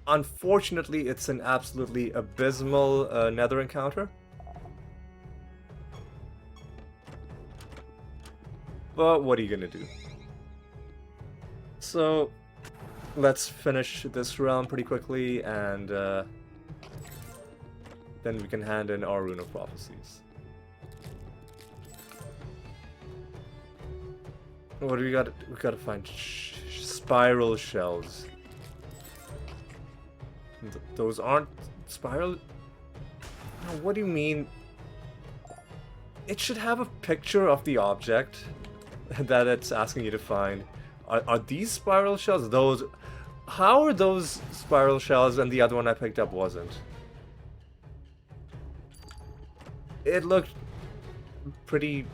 Unfortunately, it's an absolutely abysmal nether encounter. But what are you gonna do? So, let's finish this round pretty quickly, and then we can hand in our Rune of Prophecies. What do we got? We gotta find spiral shells. Those aren't spiral. No, what do you mean? It should have a picture of the object that it's asking you to find. Are these spiral shells? Those. How are those spiral shells and the other one I picked up wasn't? It looked pretty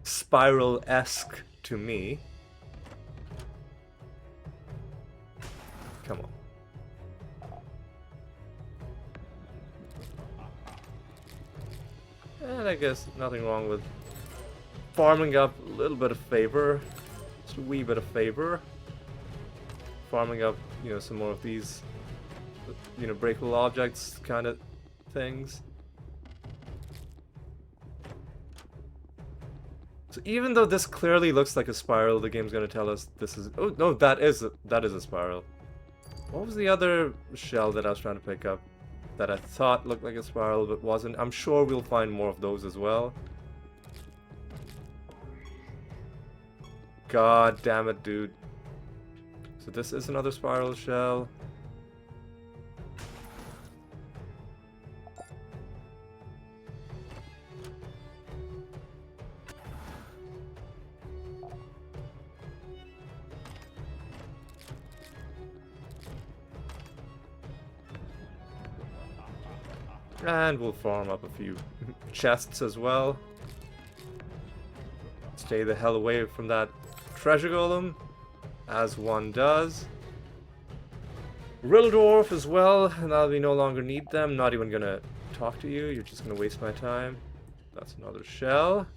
spiral-esque to me. Come on. And I guess nothing wrong with farming up a little bit of favor. Just a wee bit of favor. Farming up, you know, some more of these, you know, breakable objects kind of things. So even though this clearly looks like a spiral, the game's gonna tell us this is... Oh, no, that is a spiral. What was the other shell that I was trying to pick up that I thought looked like a spiral but wasn't? I'm sure we'll find more of those as well. God damn it, dude. So this is another spiral shell. And we'll farm up a few chests as well. Stay the hell away from that treasure golem, as one does. Rill dwarf as well, now we no longer need them. Not even gonna talk to you, you're just gonna waste my time. That's another shell.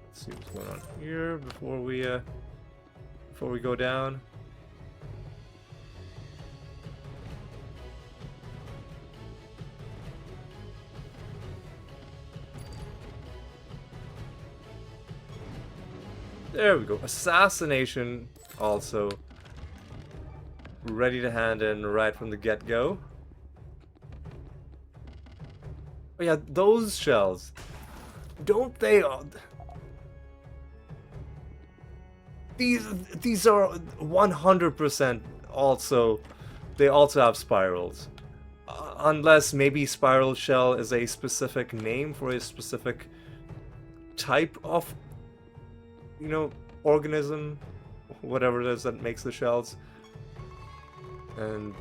Let's see what's going on here before we go down. There we go. Assassination also ready to hand in right from the get-go. Oh yeah, those shells. Don't they... These are 100% also... They also have spirals. Unless maybe spiral shell is a specific name for a specific type of, you know, organism, whatever it is that makes the shells. And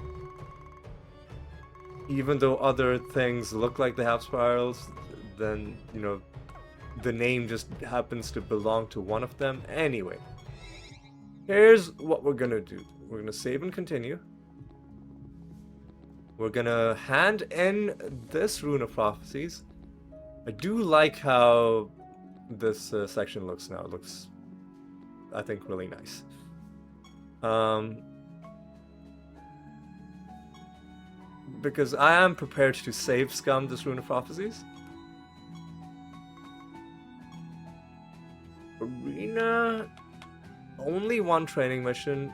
even though other things look like they have spirals, then, you know, the name just happens to belong to one of them. Anyway, here's what we're gonna do. We're gonna save and continue. We're gonna hand in this Rune of Prophecies. I do like how this section looks now. It looks, I think, really nice. Because I am prepared to save scum this Rune of Prophecies. Arena, only one training mission,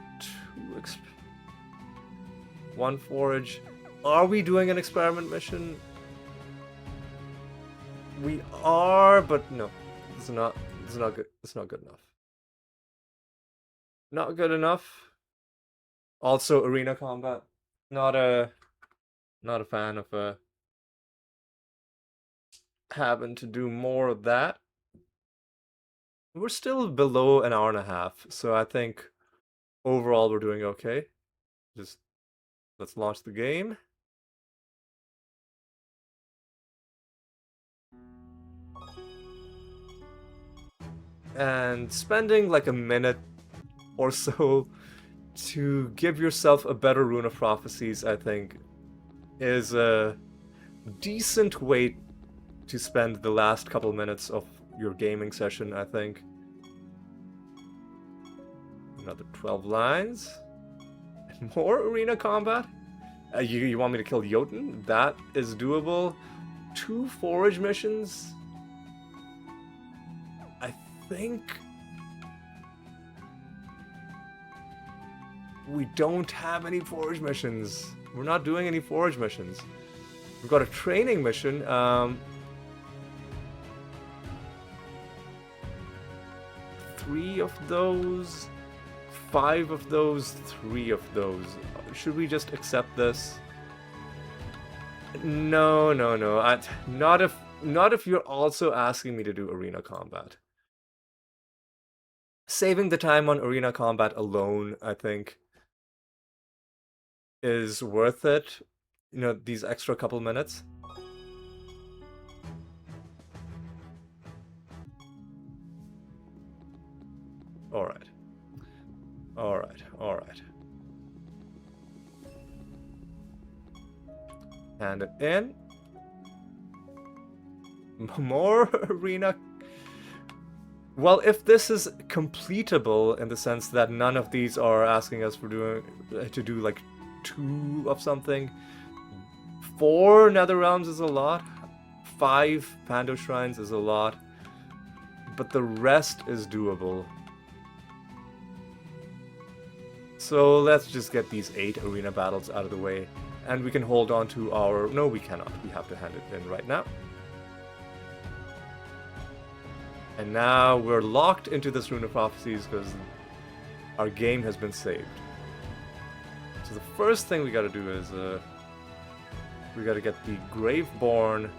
one forage. Are we doing an experiment mission? We are, but no, it's not good. It's not good enough. Not good enough. Also, arena combat. Not a fan of having to do more of that. We're still below an hour and a half, so I think overall we're doing okay. Just let's launch the game. And spending like a minute or so to give yourself a better Rune of Prophecies, I think, is a decent way to spend the last couple minutes of your gaming session, I think. Another 12 lines. More arena combat? You want me to kill Jotun? That is doable. 2 forage missions? I think we don't have any forage missions. We're not doing any forage missions. We've got a training mission. 3 of those, 5 of those, 3 of those. Should we just accept this? No. Not if you're also asking me to do arena combat. saving the time on arena combat alone, I think, is worth it. You know, these extra couple minutes. Alright. Alright, alright. Hand it in. More arena. Well, if this is completable in the sense that none of these are asking us for to do like 2 of something, 4 nether realms is a lot, 5 Pando shrines is a lot, but the rest is doable. So let's just get these 8 arena battles out of the way, and we can hold on to our... No, we cannot. We have to hand it in right now. And now we're locked into this Rune of Prophecies because our game has been saved. So the first thing we gotta do is we gotta get the Graveborn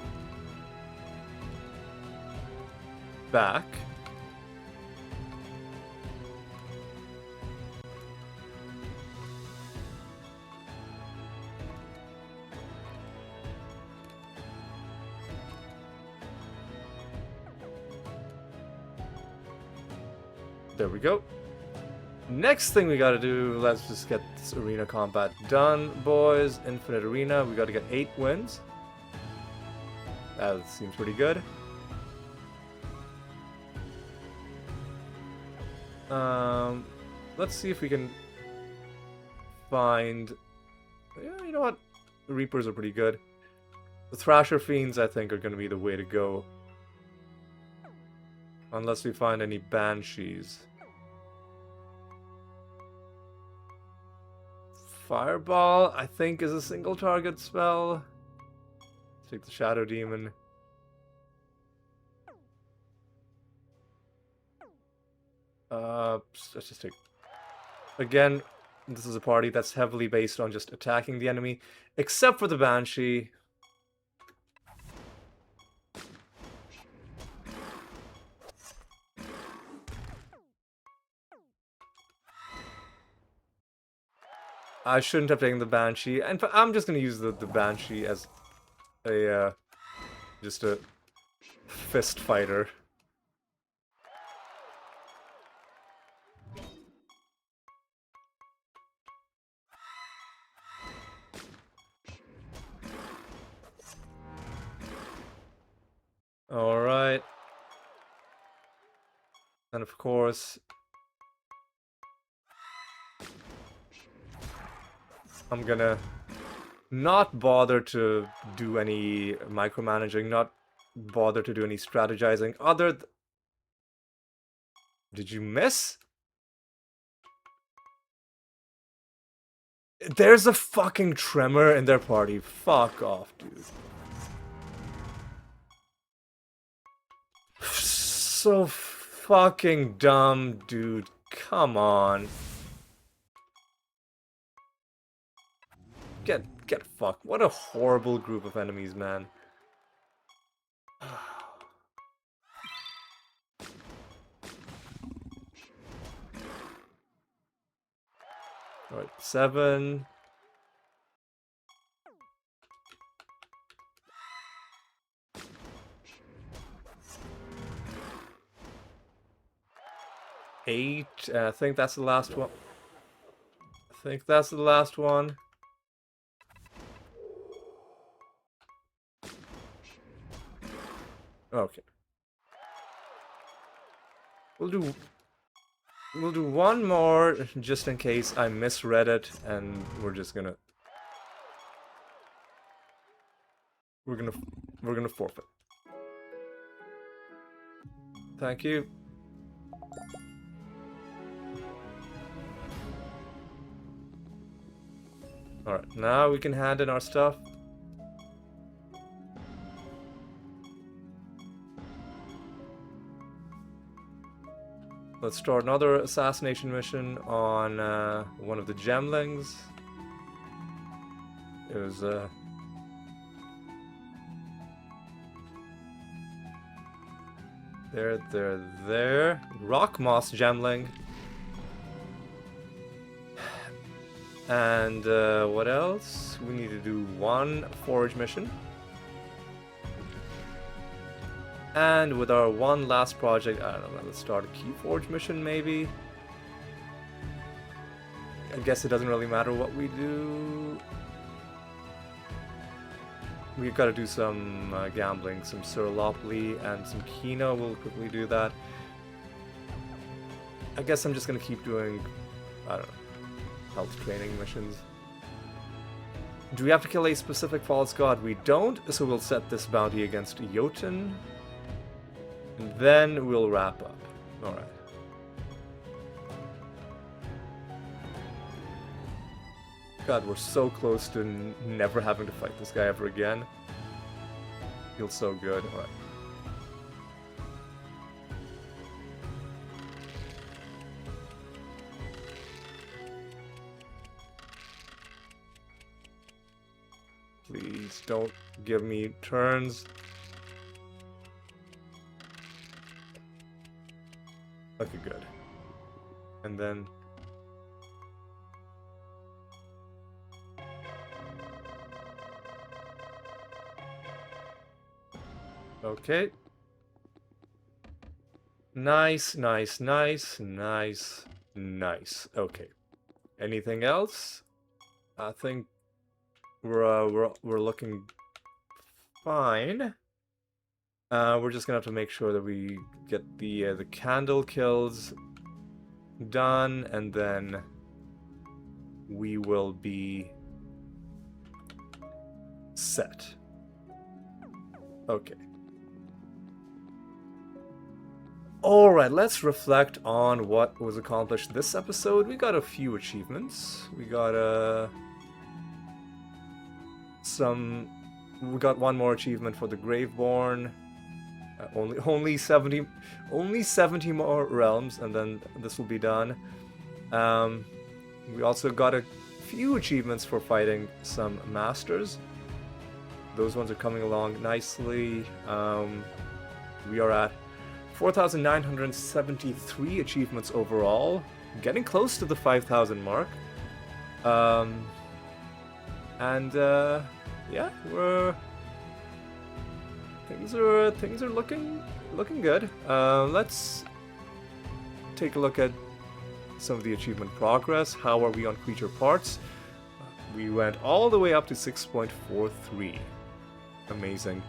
back. There we go. Next thing we gotta do, let's just get this arena combat done, boys. Infinite arena, we gotta get 8 wins. That seems pretty good. Let's see if we can find... Yeah, you know what? The Reapers are pretty good. The Thrasher Fiends, I think, are gonna be the way to go. Unless we find any Banshees. Fireball, I think, is a single target spell. Take the Shadow Demon. Let's just take... Again, this is a party that's heavily based on just attacking the enemy, except for the Banshee. I shouldn't have taken the Banshee, and I'm just gonna use the Banshee as a, just a fist fighter. Alright. And of course... I'm gonna not bother to do any micromanaging, not bother to do any strategizing other Did you miss? There's a fucking tremor in their party. Fuck off, dude. So fucking dumb, dude. Come on. Get fucked. What a horrible group of enemies, man. Alright, 7. Eight. I think that's the last one. I think that's the last one. Okay. We'll do one more just in case I misread it, and we're gonna forfeit. Thank you. Alright, now we can hand in our stuff. Let's start another assassination mission on one of the gemlings. It was There. Rock moss gemling. And what else? We need to do one forage mission. And with our one last project, I don't know, let's start a Keyforge mission maybe. I guess it doesn't really matter what we do. We've got to do some gambling, some Siralim and some Kino. We'll quickly do that. I guess I'm just going to keep doing, I don't know, health training missions. Do we have to kill a specific false god? We don't, so we'll set this bounty against Jotun. And then we'll wrap up. Alright. God, we're so close to never having to fight this guy ever again. Feels so good. Alright. Please don't give me turns. Okay, good. And then... Okay. Nice. Okay. Anything else? I think we're looking fine. We're just gonna have to make sure that we get the candle kills done, and then we will be set. Okay. Alright, let's reflect on what was accomplished this episode. We got a few achievements. We got we got one more achievement for the Graveborn. Only 70 more realms, and then this will be done. We also got a few achievements for fighting some masters. Those ones are coming along nicely. We are at 4,973 achievements overall, getting close to the 5,000 mark. Yeah, things are looking good. Let's take a look at some of the achievement progress. How are we on creature parts? We went all the way up to 6.43. Amazing.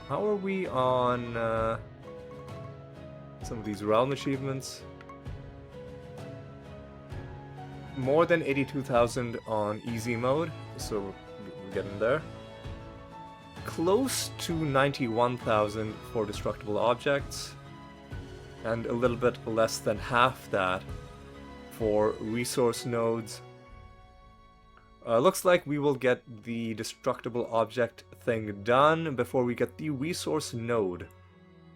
How are we on some of these realm achievements? More than 82,000 on easy mode, so we're getting there. Close to 91,000 for destructible objects, and a little bit less than half that for resource nodes. Looks like we will get the destructible object thing done before we get the resource node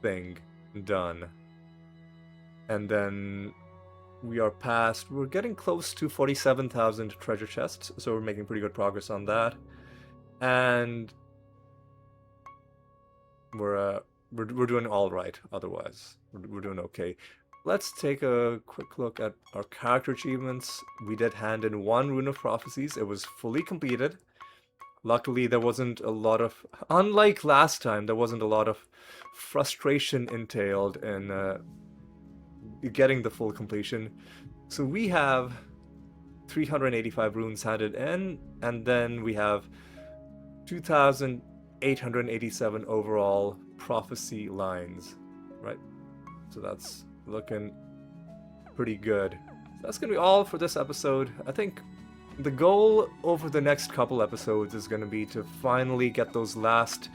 thing done. And then we're getting close to 47,000 treasure chests, so we're making pretty good progress on that. And we're doing all right otherwise. We're doing okay. Let's take a quick look at our character achievements. We did hand in one Rune of Prophecies. It was fully completed. Luckily, there wasn't a lot of... Unlike last time, there wasn't a lot of frustration entailed in getting the full completion. So we have 385 runes handed in, and then we have 2,887 overall prophecy lines, right? So that's looking pretty good. So that's gonna be all for this episode. I think the goal over the next couple episodes is gonna be to finally get those last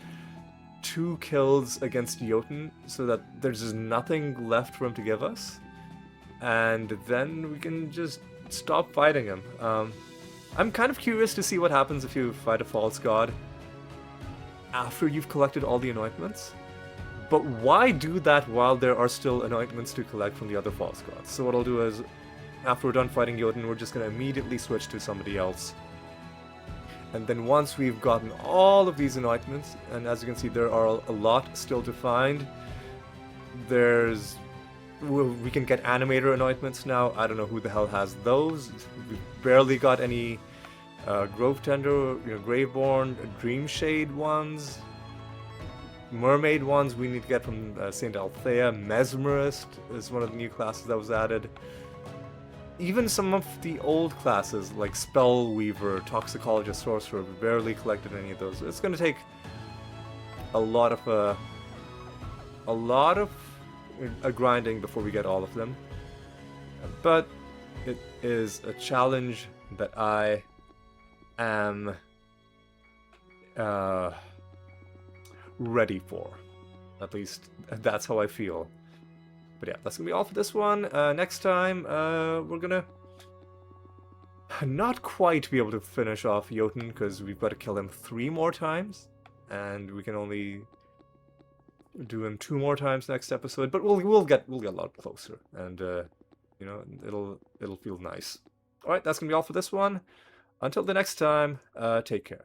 2 kills against Jotun, so that there's just nothing left for him to give us, and then we can just stop fighting him. I'm kind of curious to see what happens if you fight a false god after you've collected all the anointments. But why do that while there are still anointments to collect from the other false gods? So what I'll do is, after we're done fighting Jotun, we're just going to immediately switch to somebody else. And then once we've gotten all of these anointments, and as you can see there are a lot still to find, There's we can get animator anointments now. I don't know who the hell has those. We barely got any Grove Tender, Graveborn, Dream Shade ones. Mermaid ones we need to get from Saint Althea. Mesmerist is one of the new classes that was added. Even some of the old classes like Spellweaver, Toxicologist, Sorcerer, we barely collected any of those. It's going to take a lot of grinding before we get all of them. But it is a challenge that I am ready for. At least that's how I feel. But yeah, that's gonna be all for this one. Next time, we're gonna not quite be able to finish off Jotun because we've got to kill him 3 more times, and we can only do him 2 more times next episode. But we'll get a lot closer, and it'll feel nice. All right, that's gonna be all for this one. Until the next time, take care.